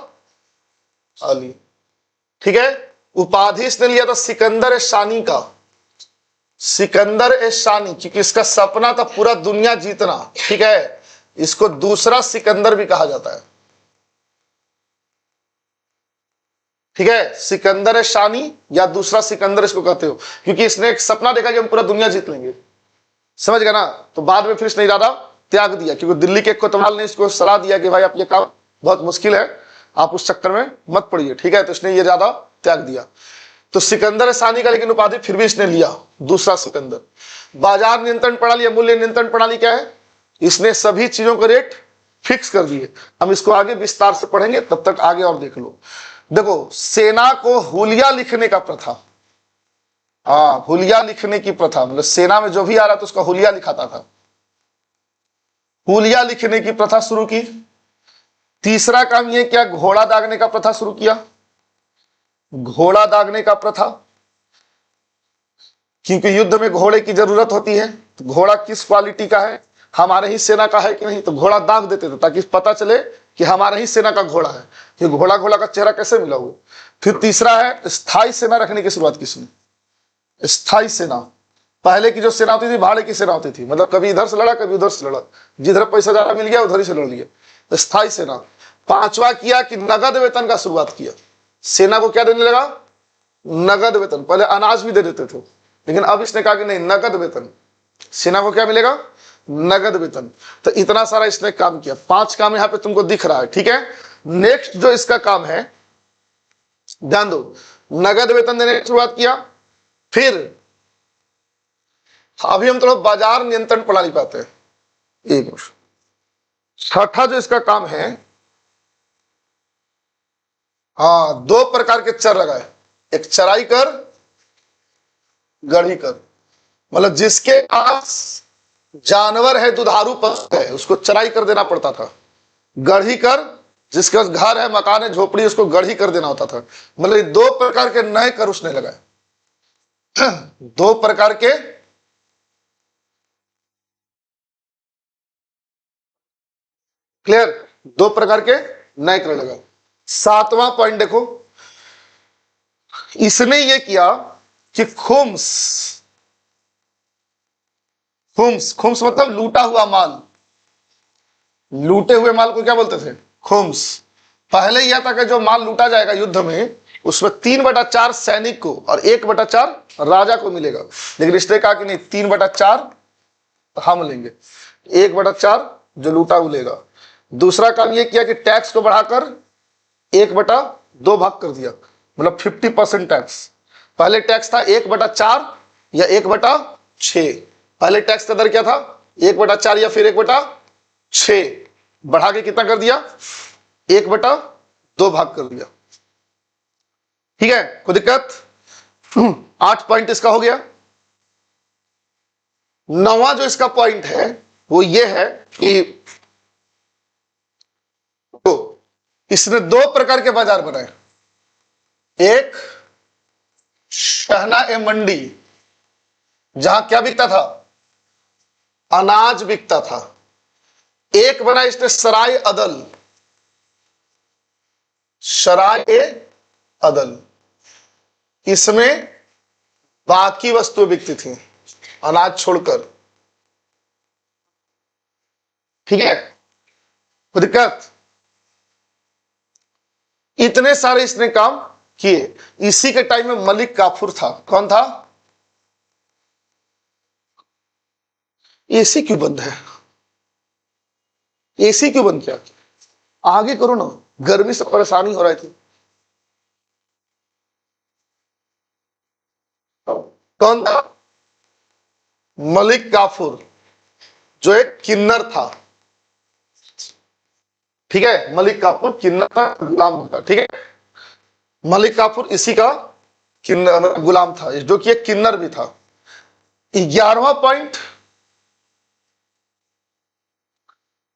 A: अली। ठीक है, उपाधि इसने लिया था सिकंदर शानी का, सिकंदर ए शानी, क्योंकि इसका सपना था पूरा दुनिया जीतना। ठीक है, इसको दूसरा सिकंदर भी कहा जाता है। ठीक है, सिकंदर ए शानी या दूसरा सिकंदर इसको कहते हो, क्योंकि इसने एक सपना देखा कि हम पूरा दुनिया जीत लेंगे। समझ गया ना, तो बाद में फिर इसने इरादा त्याग दिया, क्योंकि दिल्ली के कोतवाल ने इसको सलाह दिया कि भाई आप ये काम बहुत मुश्किल है, आप उस चक्कर में मत पड़िए। ठीक है, तो इसने ये इरादा त्याग दिया। तो सिकंदर सानी का लेकिन उपाधि फिर भी इसने लिया, दूसरा सिकंदर। बाजार नियंत्रण प्रणाली या मूल्य नियंत्रण प्रणाली क्या है, इसने सभी चीजों के रेट फिक्स कर दिए। हम इसको आगे विस्तार से पढ़ेंगे, तब तक आगे और देख लो। देखो, सेना को हुलिया लिखने का प्रथा, हाँ हुलिया लिखने की प्रथा, मतलब सेना में जो भी आ रहा था उसका हुलिया लिखाता था, हुलिया लिखने की प्रथा शुरू की। तीसरा काम यह क्या, घोड़ा दागने का प्रथा शुरू किया। घोड़ा दागने का प्रथा, क्योंकि युद्ध में घोड़े की जरूरत होती है, तो घोड़ा किस क्वालिटी का है, हमारे ही सेना का है कि नहीं, तो घोड़ा दाग देते थे ताकि पता चले कि हमारे ही सेना का घोड़ा है। ये घोड़ा का चेहरा कैसे मिला हुआ। फिर तीसरा है स्थायी सेना रखने की शुरुआत किसने, स्थायी सेना। पहले की जो सेना होती थी भाड़े की सेना होती थी, मतलब कभी इधर से लड़ा कभी उधर से लड़ा, जिधर पैसा ज्यादा मिल गया उधर ही से लड़ लिया, स्थायी सेना। पांचवा किया कि नगद वेतन का शुरुआत किया, सेना को क्या देने लगा, नगद वेतन। पहले अनाज भी दे देते थे, लेकिन अब इसने कहा कि नहीं, नगद वेतन। सेना को क्या मिलेगा? नगद वेतन। तो इतना सारा इसने काम किया, 5 काम यहां पे तुमको दिख रहा है, ठीक है। नेक्स्ट जो इसका काम है, ध्यान दो, नगद वेतन देने की शुरुआत किया। फिर अभी हम थोड़ा बाजार नियंत्रण प्रणाली पे आते हैं। एक मिनट। छठा जो इसका काम है, हाँ, 2 प्रकार के चर लगाए, एक चराई कर, गढ़ी कर। मतलब जिसके पास जानवर है, दुधारू पशु है, उसको चराई कर देना पड़ता था। गढ़ी कर, जिसके पास घर है, मकान है, झोपड़ी, उसको गढ़ी कर देना होता था। मतलब 2 प्रकार के नए कर उसने लगाए। 2 प्रकार के क्लियर, 2 प्रकार के नए कर लगाए। 7वां पॉइंट देखो, इसने ये किया कि खुम्स, खुम्स, खुम्स मतलब लूटा हुआ माल। लूटे हुए माल को क्या बोलते थे? खुम्स। पहले यह था कि जो माल लूटा जाएगा युद्ध में, उसमें 3/4 सैनिक को और 1/4 राजा को मिलेगा। लेकिन इसने कहा कि नहीं, 3/4 हम लेंगे, 1/4 जो लूटा वो लेगा। दूसरा काम यह किया कि टैक्स को बढ़ाकर 1/2 भाग कर दिया, मतलब 50% टैक्स। पहले टैक्स था 1/4 या 1/6। पहले टैक्स का दर क्या था? 1/4 या फिर 1/6। बढ़ा के कितना कर दिया? 1/2 भाग कर दिया। ठीक है, कोई दिक्कत? 8 पॉइंट इसका हो गया। 9वां जो इसका पॉइंट है वो ये है कि तो इसने 2 प्रकार के बाजार बनाए। एक शहना ए मंडी, जहां क्या बिकता था? अनाज बिकता था। एक बना इसने सराय अदल, सराय ए अदल, इसमें बाकी वस्तुएं बिकती थी अनाज छोड़कर। ठीक है, कोई दिक्कत? इतने सारे इसने काम किए। इसी के टाइम में मलिक काफूर था। कौन था? एसी क्यों बंद है? एसी क्यों बंद किया? आगे करो ना, गर्मी से परेशानी हो रही थी। कौन था? मलिक काफूर, जो एक किन्नर था। ठीक है, मलिक काफूर किन्नर था, गुलाम था। ठीक है, मलिक काफूर इसी का किन्नर गुलाम था, जो कि एक किन्नर भी था। 11वां पॉइंट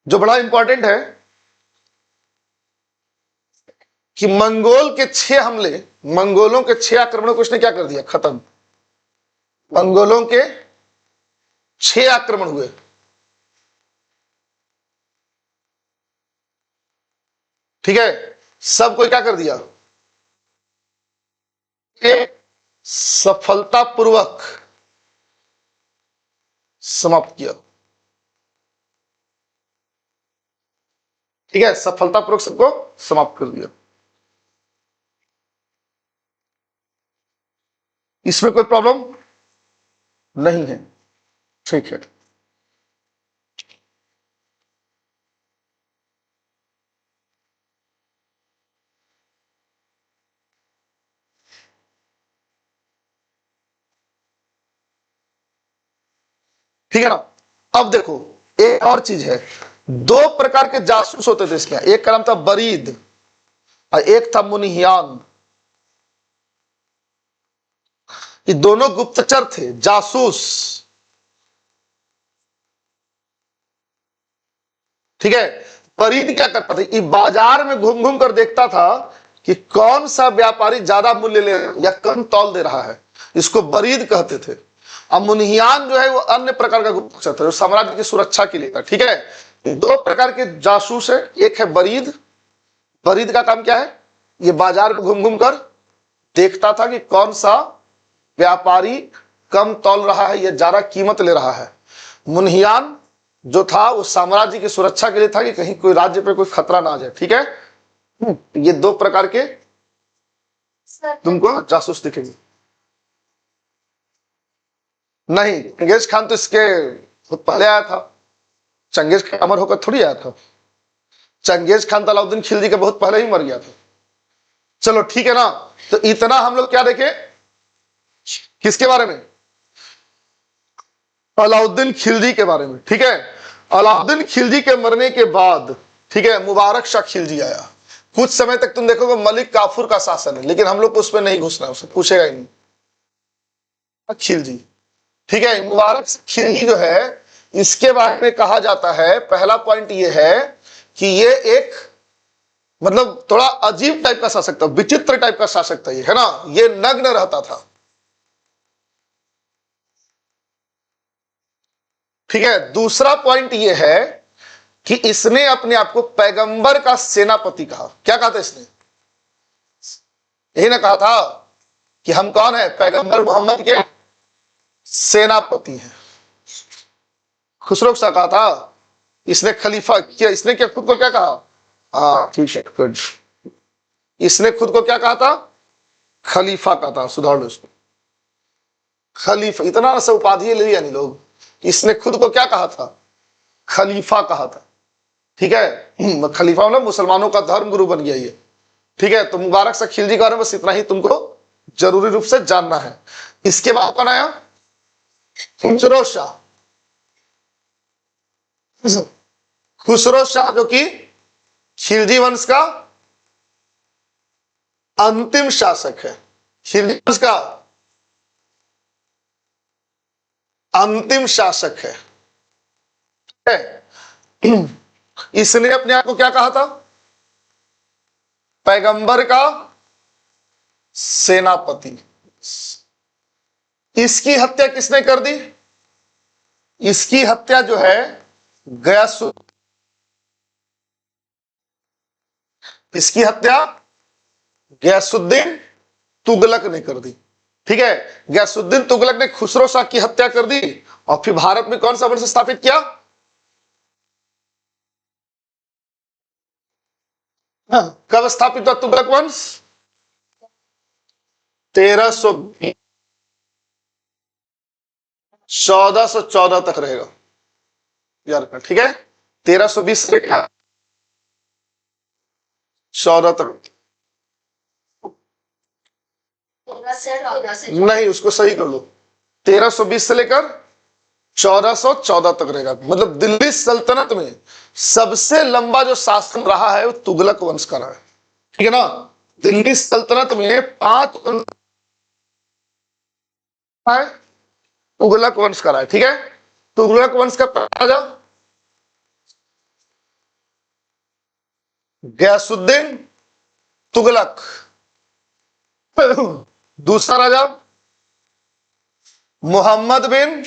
A: जो बड़ा इंपॉर्टेंट है कि मंगोल के 6 हमले, मंगोलों के 6 आक्रमणों को इसने क्या कर दिया? खत्म। मंगोलों के 6 आक्रमण हुए। ठीक है, सबको क्या कर दिया? सफलतापूर्वक समाप्त किया। ठीक है, सफलतापूर्वक सबको समाप्त कर दिया। इसमें कोई प्रॉब्लम नहीं है। ठीक है, ठीक है ना। अब देखो, एक और चीज है, 2 प्रकार के जासूस होते थे इसके। एक का नाम था बरीद और एक था मुनिहियान। ये दोनों गुप्तचर थे, जासूस। ठीक है, बरीद क्या करता था? ये बाजार में घूम घूम कर देखता था कि कौन सा व्यापारी ज्यादा मूल्य ले या कम तौल दे रहा है। इसको बरीद कहते थे। अब मुनिहियान जो है वो अन्य प्रकार का गुप्तचर था, जो साम्राज्य की सुरक्षा के लिए था। ठीक है, 2 प्रकार के जासूस है। एक है बरीद। बरीद का काम क्या है? ये बाजार में घूम घूम कर देखता था कि कौन सा व्यापारी कम तौल रहा है या ज्यादा कीमत ले रहा है। मुनिहियान जो था वो साम्राज्य की सुरक्षा के लिए था, कि कहीं कोई राज्य पे कोई खतरा ना आ जाए। ठीक है, ये 2 प्रकार के तुमको जासूस दिखेगी नहीं। चंगेज खान तो इसके बहुत पहले आया था, चंगेज खान अमर होकर थोड़ी आया था। चंगेज खान तो अलाउद्दीन खिलजी के बहुत पहले ही मर गया था। चलो ठीक है ना, तो इतना हम लोग क्या देखे, किसके बारे में, अलाउद्दीन खिलजी के बारे में। ठीक है, अलाउद्दीन खिलजी के मरने के बाद ठीक है मुबारक शाह खिलजी आया। कुछ समय तक तुम देखोगे मलिक काफूर का शासन है, लेकिन हम लोग को उस पर नहीं घुसना, उससे पूछेगा ही नहीं। खिलजी ठीक है, मुबारक खिलजी जो है इसके बारे में कहा जाता है, पहला पॉइंट ये है कि ये एक मतलब थोड़ा अजीब टाइप का शासक था, विचित्र टाइप का शासक था ये, है ना। ये नग्न रहता था। ठीक है, दूसरा पॉइंट ये है कि इसने अपने आप को पैगंबर का सेनापति कहा। क्या कहा था इसने, यही ना कहा था कि हम कौन है, पैगंबर मोहम्मद के सेनापति हैं। खुसरो शाह कहा था, इसने खलीफा क्या, इसने क्या खुद को क्या कहा, हाँ ठीक है गुड, इसने खुद को क्या कहा था, खलीफा कहा था। सुधार लो इसको, खलीफा, इतना सा उपाधि ले लिया नहीं लोग। इसने खुद को क्या कहा था, खलीफा कहा था। ठीक है, खलीफा मतलब मुसलमानों का धर्म गुरु बन गया ये। ठीक है, तो मुबारक शाह खिलजी के बारे में बस इतना ही तुमको जरूरी रूप से जानना है। इसके बाद कौन आया, खुसरो शाह। खुसरो शाह जो कि खिलजी वंश का अंतिम शासक है, खिलजी वंश का अंतिम शासक है। इसने अपने आप को क्या कहा था, पैगंबर का सेनापति। इसकी हत्या किसने कर दी, इसकी हत्या जो है गयासुद्दीन, इसकी हत्या गयासुद्दीन तुगलक ने कर दी। ठीक है, गयासुद्दीन तुगलक ने खुसरो शाह की हत्या कर दी और फिर भारत में कौन सा वंश स्थापित किया, कब स्थापित हुआ तुगलक वंश, 1414 तक रहेगा यार। ठीक है, 1320 से 14 तक नहीं, उसको सही कर लो, 1320 से लेकर 1414 तक रहेगा। मतलब दिल्ली सल्तनत में सबसे लंबा जो शासन रहा है वो तुगलक वंश का रहा है। ठीक है ना, दिल्ली सल्तनत में 5 तुगलक वंश का रहा है। ठीक है, तुगलक वंश का राजा गयासुद्दीन तुगलक, दूसरा राजा मोहम्मद बिन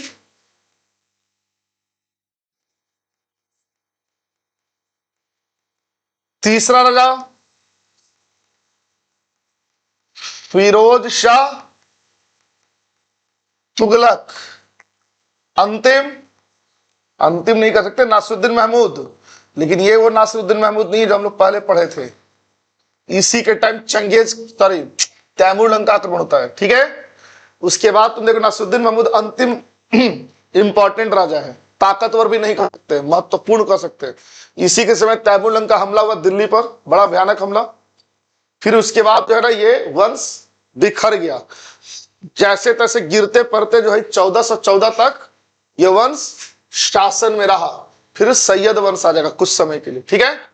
A: तीसरा राजा फिरोज शाह तुगलक, अंतिम नहीं कर सकते नासिरुद्दीन महमूद, लेकिन ये वो नासिरुद्दीन महमूद नहीं है जो हम लोग पहले पढ़े थे। इसी के टाइम तैमूर लंका आक्रमण होता है। ठीक है, उसके बाद तुम देखो नासिरुद्दीन महमूद अंतिम इंपॉर्टेंट राजा है, ताकतवर भी नहीं कर सकते, महत्वपूर्ण कर सकते। इसी के समय तैमूर लंका हमला हुआ दिल्ली पर, बड़ा भयानक हमला। फिर उसके बाद जो है ना ये वंश बिखर गया, जैसे तैसे गिरते पड़ते जो है 1414 तक ये वंश शासन में रहा। फिर सैयद वंश आ जाएगा कुछ समय के लिए। ठीक है,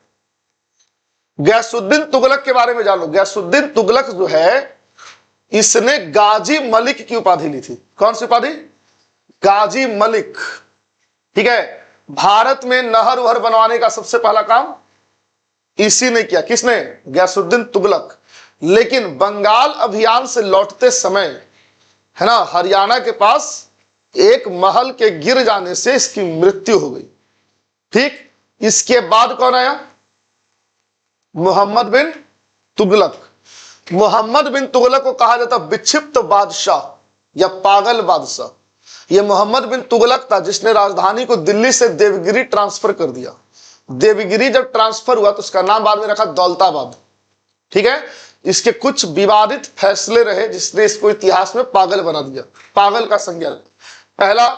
A: गयासुद्दीन तुगलक के बारे में जान लो। गयासुद्दीन तुगलक जो है इसने गाजी मलिक की उपाधि ली थी। कौन सी उपाधि, गाजी मलिक। ठीक है, भारत में नहर वहर बनवाने का सबसे पहला काम इसी ने किया। किसने, गयासुद्दीन तुगलक। लेकिन बंगाल अभियान से लौटते समय है ना हरियाणा के पास एक महल के गिर जाने से इसकी मृत्यु हो गई। ठीक, इसके बाद कौन आया, मोहम्मद बिन तुगलक। मोहम्मद बिन तुगलक को कहा जाता विक्षिप्त बादशाह या पागल बादशाह। यह मोहम्मद बिन तुगलक था जिसने राजधानी को दिल्ली से देवगिरी ट्रांसफर कर दिया। देवगिरी जब ट्रांसफर हुआ तो उसका नाम बाद में रखा दौलताबाद। ठीक है, इसके कुछ विवादित फैसले रहे जिसने इसको इतिहास में पागल बना दिया, पागल का संज्ञा। पहला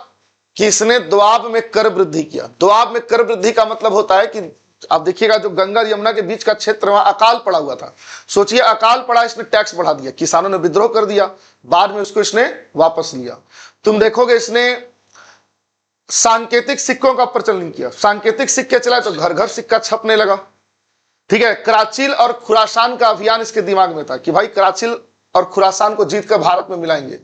A: कि इसने दोआब में कर वृद्धि किया। दोआब में कर वृद्धि का मतलब होता है कि आप देखिएगा जो गंगा यमुना के बीच का क्षेत्र वहां अकाल पड़ा हुआ था, सोचिए अकाल पड़ा, इसने टैक्स बढ़ा दिया, किसानों ने विद्रोह कर दिया, बाद में उसको इसने वापस लिया। तुम देखोगे इसने सांकेतिक सिक्कों का प्रचलन किया, सांकेतिक सिक्के चलाए तो घर घर सिक्का छपने लगा। ठीक है, कराचिल और खुरासान का अभियान इसके दिमाग में था कि भाई कराचिल और खुरासान को जीत कर भारत में मिलाएंगे।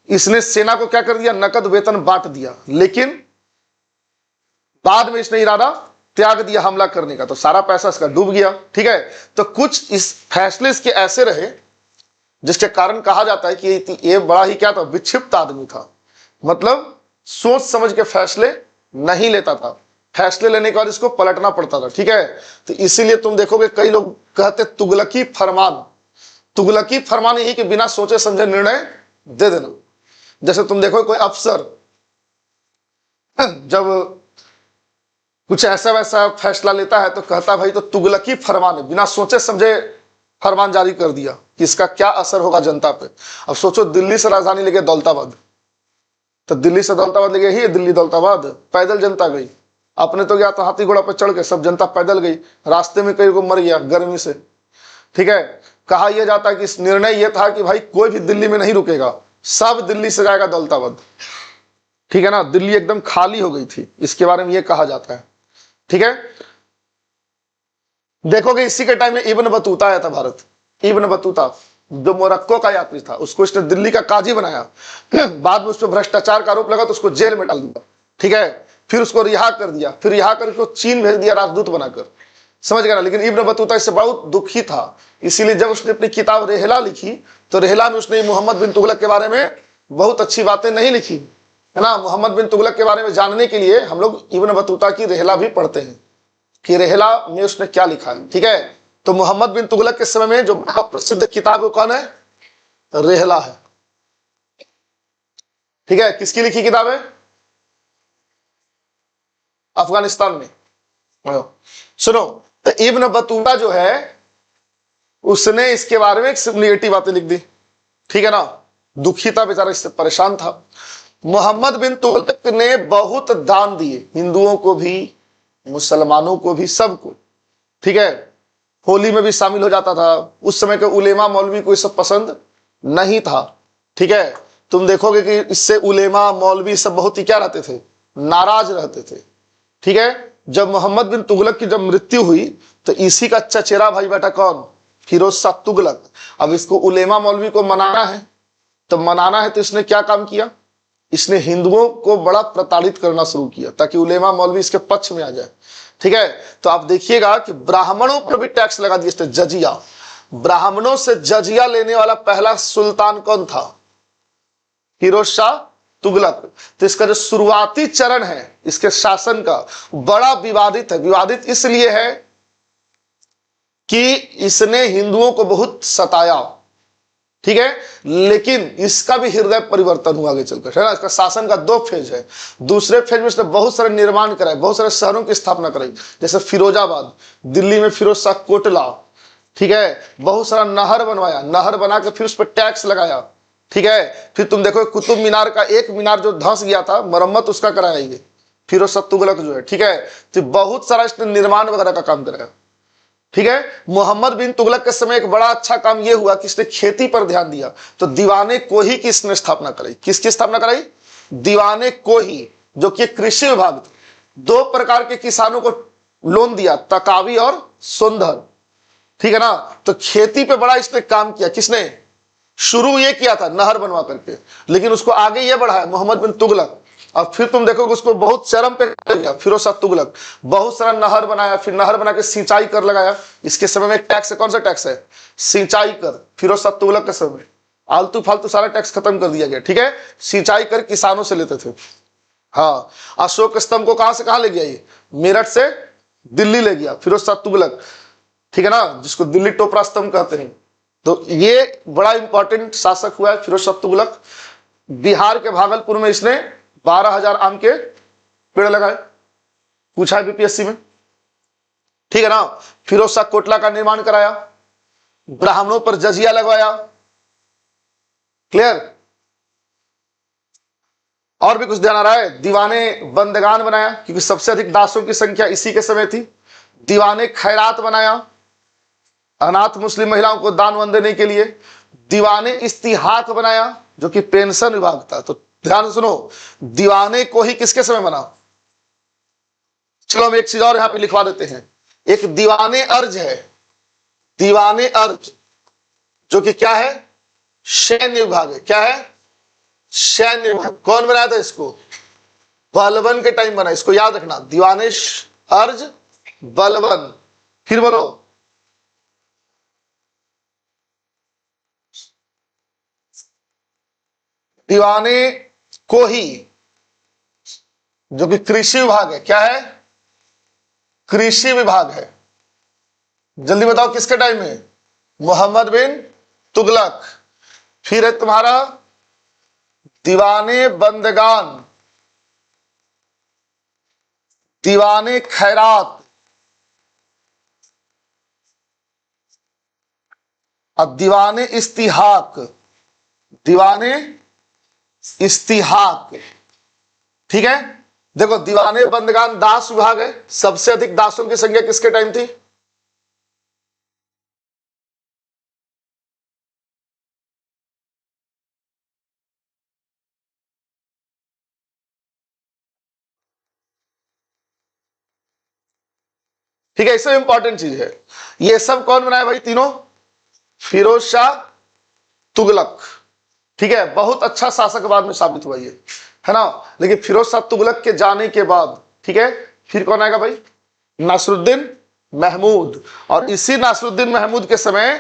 A: इसने सेना को क्या कर दिया, नकद वेतन बांट दिया, लेकिन बाद में इसने इरादा त्याग दिया हमला करने का, तो सारा पैसा इसका डूब गया। ठीक है, तो कुछ इस फैसले इसके ऐसे रहे जिसके कारण कहा जाता है कि ये बड़ा ही क्या था, विक्षिप्त आदमी था, मतलब सोच समझ के फैसले नहीं लेता था, फैसले लेने के बाद इसको पलटना पड़ता था। ठीक है, तो इसीलिए तुम देखोगे कई लोग कहते तुगलकी फरमान। तुगलकी फरमान यही कि बिना सोचे समझे निर्णय दे देना। जैसे तुम देखो कोई अफसर जब कुछ ऐसा वैसा फैसला लेता है तो कहता भाई तो तुगलकी फरमान है, बिना सोचे समझे फरमान जारी कर दिया कि इसका क्या असर होगा जनता पे। अब सोचो दिल्ली से राजधानी लेके दौलताबाद, तो दिल्ली से दौलताबाद लेके ही दिल्ली दौलताबाद पैदल जनता गई, अपने तो गया तो हाथी घोड़ा पर चढ़ के, सब जनता पैदल गई, रास्ते में कई को मर गया गर्मी से। ठीक है, कहा यह जाता है कि इस निर्णय यह था कि भाई कोई भी दिल्ली में नहीं रुकेगा, सब दिल्ली से जाएगा दौलताबाद। ठीक है ना, दिल्ली एकदम खाली हो गई थी, इसके बारे में यह कहा जाता है। ठीक है, देखोगे इसी के टाइम में इब्न बतूता आया था भारत। इब्न बतूता जो मोरक्को का यात्री था, उसको इसने दिल्ली का काजी बनाया, बाद में उस पर भ्रष्टाचार का आरोप लगा तो उसको जेल में डाल दिया। ठीक है, फिर उसको रिहा कर दिया, फिर रिहा कर उसको चीन भेज दिया राजदूत बनाकर, समझ गया ना। लेकिन इब्न बतूता इससे बहुत दुखी था, इसीलिए जब उसने अपनी किताब रेहला लिखी तो रेहला में उसने मोहम्मद बिन तुगलक के बारे में बहुत अच्छी बातें नहीं लिखी, है ना। मोहम्मद बिन तुगलक के बारे में जानने के लिए हम लोग इब्न बतूता की रेहला भी पढ़ते हैं कि रेहला में उसने क्या लिखा है। ठीक है, तो मोहम्मद बिन तुगलक के समय में जो प्रसिद्ध किताब कौन है, रेहला है। ठीक है, किसकी लिखी किताब है, अफगानिस्तान में। सुनो, तो इब्न बतूता जो है उसने इसके बारे में एक नेगेटिव बातें लिख दी। ठीक है ना, दुखी था बेचारा, इससे परेशान था। मोहम्मद बिन तुगलक ने बहुत दान दिए, हिंदुओं को भी मुसलमानों को भी, सबको। ठीक है, होली में भी शामिल हो जाता था। उस समय के उलेमा मौलवी को सब पसंद नहीं था। ठीक है, तुम देखोगे कि इससे उलेमा मौलवी सब बहुत ही क्या रहते थे, नाराज रहते थे। ठीक है, जब मोहम्मद बिन तुगलक की जब मृत्यु हुई तो इसी का चचेरा भाई बेटा कौन, फिरोज शाह तुगलक। अब इसको उलेमा मौलवी को मनाना है, तो मनाना है तो इसने क्या काम किया, इसने हिंदुओं को बड़ा प्रताड़ित करना शुरू किया ताकि उलेमा मौलवी इसके पक्ष में आ जाए। ठीक है, तो आप देखिएगा कि ब्राह्मणों पर भी टैक्स लगा दिया इसने, जजिया। ब्राह्मणों से जजिया लेने वाला पहला सुल्तान कौन था, फिरोज शाह तुगलक। तो इसका जो शुरुआती चरण है इसके शासन का बड़ा विवादित है। विवादित इसलिए है कि इसने हिंदुओं को बहुत सताया। ठीक है, लेकिन इसका भी हृदय परिवर्तन हुआ आगे चलकर, है ना। इसका शासन का दो फेज है। दूसरे फेज में इसने बहुत सारे निर्माण कराए, बहुत सारे शहरों की स्थापना कराई, जैसे फिरोजाबाद, दिल्ली में फिरोज शाह कोटला। ठीक है, बहुत सारा नहर बनवाया, नहर बना के फिर उस पर टैक्स लगाया। ठीक है, फिर तुम देखो कुतुब मीनार का एक मीनार जो धंस गया था, मरम्मत उसका कराया ये फिरोज शाह तुगलक जो है। ठीक है, तो बहुत सारा इसने निर्माण वगैरह का काम कराया। ठीक है, मोहम्मद बिन तुगलक के समय एक बड़ा अच्छा काम यह हुआ कि इसने खेती पर ध्यान दिया, तो दीवाने कोही की इसने स्थापना कराई। किसकी स्थापना कराई, दीवाने कोही, जो कि कृषि विभाग थे। दो प्रकार के किसानों को लोन दिया, तकावी और सोंधर। ठीक है ना, तो खेती पे बड़ा इसने काम किया। किसने, शुरू ये किया था नहर बनवा करके, लेकिन उसको आगे ये बढ़ाया मोहम्मद बिन तुगलक। और फिर तुम देखोगे उसको बहुत चरम पे गया फिरोज शाह तुगलक, बहुत सारा नहर बनाया, फिर नहर बना के सिंचाई कर लगाया। इसके समय में एक टैक्स है, कौन सा टैक्स है, सिंचाई कर। फिरोज शाह तुगलक के समय आलतू फालतू सारा टैक्स खत्म कर दिया गया। ठीक है, सिंचाई कर किसानों से लेते थे। हाँ, अशोक स्तंभ को कहां से कहां ले गया, ये मेरठ से दिल्ली ले गया फिरोज शाह तुगलक। ठीक है ना, जिसको दिल्ली टोपरा स्तंभ कहते हैं। तो ये बड़ा इंपॉर्टेंट शासक हुआ है फिरोज शाह तुगलक। बिहार के भागलपुर में इसने 12,000 आम के पेड़ लगाए, पूछा है बीपीएससी में। ठीक है ना, फिरोज शाह कोटला का निर्माण कराया, ब्राह्मणों पर जजिया लगवाया। क्लियर? और भी कुछ ध्यान आ रहा है? दीवाने बंदगान बनाया, क्योंकि सबसे अधिक दासों की संख्या इसी के समय थी। दीवाने खैरात बनाया, अनाथ मुस्लिम महिलाओं को दान वन देने के लिए। दीवाने इस्तिहाक बनाया, जो कि पेंशन विभाग था। तो ध्यान से सुनो, दीवाने को ही किसके समय बना? चलो हम एक चीज और यहां पे लिखवा देते हैं। एक दीवाने अर्ज है, दीवाने अर्ज, जो कि क्या है? सैन्य विभाग है। क्या है? सैन्य विभाग। कौन बनाया था इसको? बलबन के टाइम बना। इसको याद रखना, दीवाने अर्ज बलबन। फिर बोलो, दीवाने को ही, जो कि कृषि विभाग है। क्या है? कृषि विभाग है। जल्दी बताओ किसके टाइम में? मोहम्मद बिन तुगलक। फिर है तुम्हारा दीवाने बंदगान, दीवाने खैरात, और दीवाने इस्तिहाक। दीवाने इस्तिहाक। ठीक है? देखो, दीवाने बंदगान दास विभाग है। सबसे अधिक दासों की संख्या किसके टाइम थी? ठीक है, इससे इंपॉर्टेंट चीज है, ये सब कौन बनाया भाई? तीनों फिरोज शाह तुगलक। ठीक है, बहुत अच्छा शासक बाद में साबित हुआ ये, है ना। लेकिन फिरोज शाह तुगलक के जाने के बाद, ठीक है, फिर कौन आएगा भाई? नासरुद्दीन महमूद। और इसी नासरुद्दीन महमूद के समय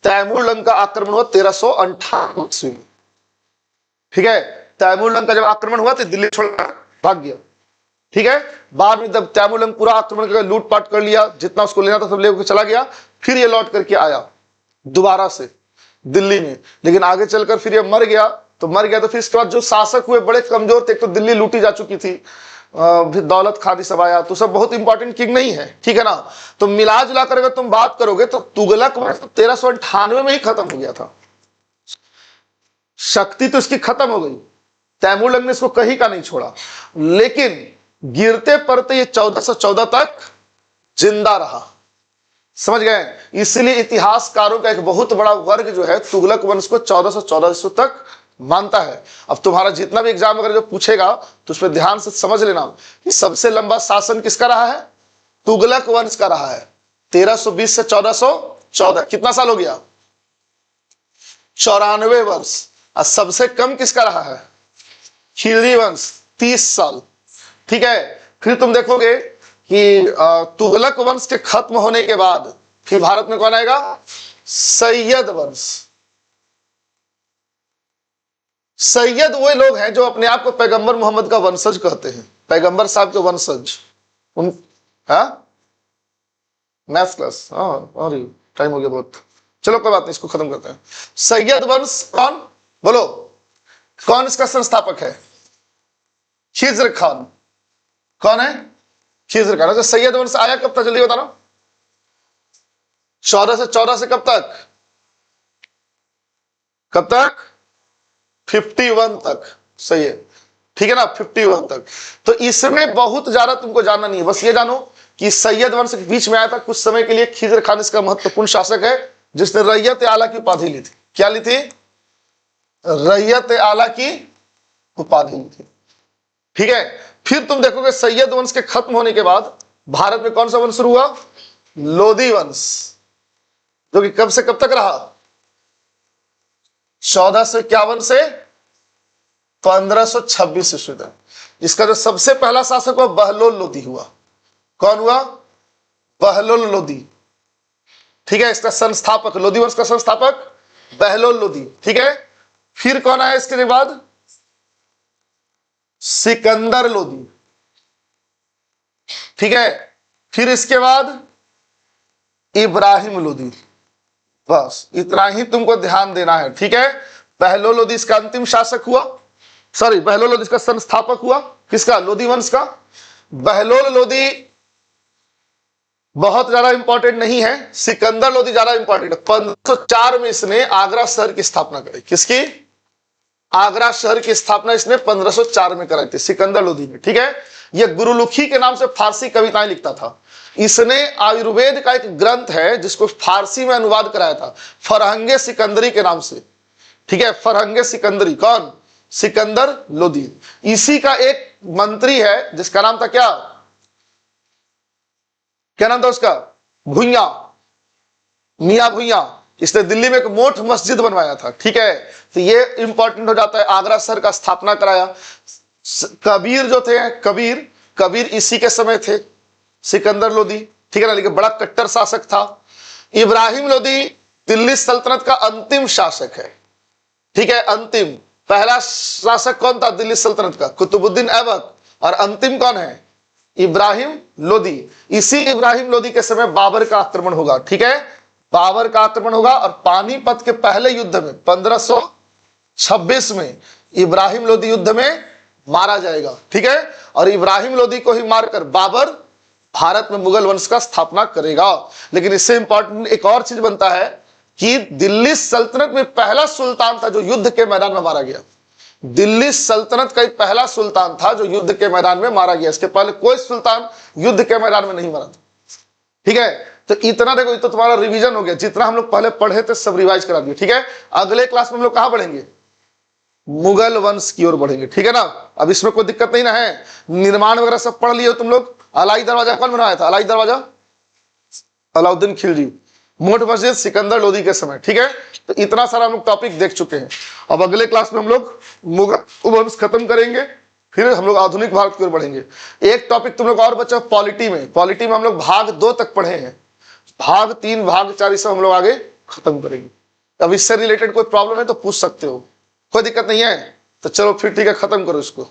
A: तैमूर लंग का आक्रमण हुआ 1358 ईस्वी में। ठीक है, तैमूर लंग का जब आक्रमण हुआ तो दिल्ली छोड़कर भाग गया। ठीक है, बाद में जब तैमूर लंग पूरा आक्रमण करके लूटपाट कर लिया, जितना उसको लेना था सब लेकर चला गया। फिर ये लौट करके आया दोबारा से दिल्ली में, लेकिन आगे चलकर फिर ये मर गया। तो मर गया तो फिर इसके बाद जो शासक हुए बड़े कमजोर थे। एक तो दिल्ली लूटी जा चुकी थी, फिर दौलत खान सब आया, तो सब बहुत इंपॉर्टेंट किंग नहीं है। ठीक है ना। तो मिला जुला कर अगर तुम बात करोगे तो तुगलक वंश तो 1398 में ही खत्म हो गया था। शक्ति तो इसकी खत्म हो गई, तैमूर लंग ने इसको कहीं का नहीं छोड़ा। लेकिन गिरते पड़ते ये 1414 तक जिंदा रहा। समझ गए? इसलिए इतिहासकारों का एक बहुत बड़ा वर्ग जो है तुगलक वंश को 1414 ईस्वी तक मानता है। अब तुम्हारा जितना भी एग्जाम अगर जो पूछेगा तो उस पर ध्यान से समझ लेना कि सबसे लंबा शासन किसका रहा है? तुगलक वंश का रहा है। 1320 से 1414, कितना साल हो गया? 94 वर्ष। और सबसे कम किसका रहा है? खिलजी वंश, 30 साल। ठीक है, फिर तुम देखोगे कि तुगलक वंश के खत्म होने के बाद फिर भारत में कौन आएगा? सैयद वंश। सैयद वो लोग हैं जो अपने आप को पैगंबर मोहम्मद का वंशज कहते हैं, पैगंबर साहब के वंशज। उन मैथ क्लास, और टाइम हो गया बहुत। चलो कोई बात नहीं, इसको खत्म करते हैं। सैयद वंश कौन? बोलो, कौन इसका संस्थापक है? खिज्र खान। कौन है? खिज्र खान। तो सैयद वंश आया कब तक? जल्दी बताना। 1414 से कब तक? कब तक? 51 तक। सही है, ठीक है ना, 51 तक। तो इसमें बहुत ज्यादा तुमको जानना नहीं है, बस ये जानो कि सैयद वंश के बीच में आया था कुछ समय के लिए। खिज्र खान इसका महत्वपूर्ण शासक है, जिसने रैयत आला की उपाधि ली थी। क्या ली थी? रैयत आला की उपाधि ली थी। ठीक है, फिर तुम देखोगे सैयद वंश के खत्म होने के बाद भारत में कौन सा वंश शुरू हुआ? लोधी वंश, जो कि कब से कब तक रहा? 1451 से 1526 ईस्वी तक। इसका जो सबसे पहला शासक हुआ बहलोल लोधी हुआ। कौन हुआ? बहलोल लोधी। ठीक है, इसका संस्थापक, लोधी वंश का संस्थापक बहलोल लोधी। ठीक है, फिर कौन आया इसके बाद? सिकंदर लोधी। ठीक है, फिर इसके बाद इब्राहिम लोधी। बस इतना ही तुमको ध्यान देना है। ठीक है, बहलोल लोधी इसका अंतिम शासक हुआ, सॉरी बहलोल लोधी इसका संस्थापक हुआ। किसका? लोधी वंश का। बहलोल लोधी बहुत ज्यादा इंपॉर्टेंट नहीं है, सिकंदर लोदी ज्यादा इंपॉर्टेंट है। 1504 में इसने आगरा शहर की स्थापना कराई। किसकी? आगरा शहर की स्थापना इसने 1504 में कराई थी, सिकंदर लोदी ने। ठीक है, यह गुरुमुखी के नाम से फारसी कविताएं लिखता था। इसने आयुर्वेद का एक ग्रंथ है जिसको फारसी में अनुवाद कराया था, फरहंगे सिकंदरी के नाम से। ठीक है, फरहंगे सिकंदरी। कौन? सिकंदर लोदी। इसी का एक मंत्री है जिसका नाम था क्या नाम था उसका? भुइयां, मियां भुइयां। इसने दिल्ली में एक मोट मस्जिद बनवाया था। ठीक है, तो ये इंपॉर्टेंट हो जाता है। आगरा शहर का स्थापना कराया। कबीर जो थे, कबीर इसी के समय थे, सिकंदर लोदी। ठीक है ना, लेकिन बड़ा कट्टर शासक था। इब्राहिम लोदी दिल्ली सल्तनत का अंतिम शासक है। ठीक है, अंतिम। पहला शासक कौन था दिल्ली सल्तनत का? कुतुबुद्दीन ऐबक। और अंतिम कौन है? इब्राहिम लोदी। इसी इब्राहिम लोदी के समय बाबर का आक्रमण होगा। ठीक है, बाबर का आक्रमण होगा और पानीपत के पहले युद्ध में 1526 में इब्राहिम लोदी युद्ध में मारा जाएगा। ठीक है, और इब्राहिम लोदी को ही मारकर बाबर भारत में मुगल वंश का स्थापना करेगा। लेकिन इससे इंपॉर्टेंट एक और चीज बनता है कि दिल्ली सल्तनत में पहला सुल्तान था जो युद्ध के मैदान में मारा गया। दिल्ली सल्तनत का एक पहला सुल्तान था जो युद्ध के मैदान में मारा गया। इसके पहले कोई सुल्तान युद्ध के मैदान में नहीं मरा था। ठीक है, तो इतना देखो, तो तुम्हारा रिवीजन हो गया। जितना हम लोग पहले पढ़े थे सब रिवाइज करा दिए। ठीक है, अगले क्लास में हम लोग कहां बढ़ेंगे? मुगल वंश की ओर बढ़ेंगे। ठीक है ना, अब इसमें कोई दिक्कत नहीं ना है। निर्माण वगैरह सब पढ़ लिए हो तुम लोग। अलाई दरवाजा कौन बनाया था? अलाई दरवाजा अलाउद्दीन खिलजी। मोट मस्जिद सिकंदर लोदी के समय। ठीक है, तो इतना सारा हम लोग टॉपिक देख चुके हैं। अब अगले क्लास में हम लोग मुगल वंश खत्म करेंगे, फिर हम लोग आधुनिक भारत की ओर बढ़ेंगे। एक टॉपिक तुम लोग और बचा पॉलिटी में। पॉलिटी में हम लोग भाग 2 तक पढ़े हैं, भाग 3 भाग 4 सब हम लोग आगे खत्म करेंगे। अब इससे रिलेटेड कोई प्रॉब्लम है तो पूछ सकते हो, कोई दिक्कत नहीं है। तो चलो फिर ठीक है, खत्म करो इसको।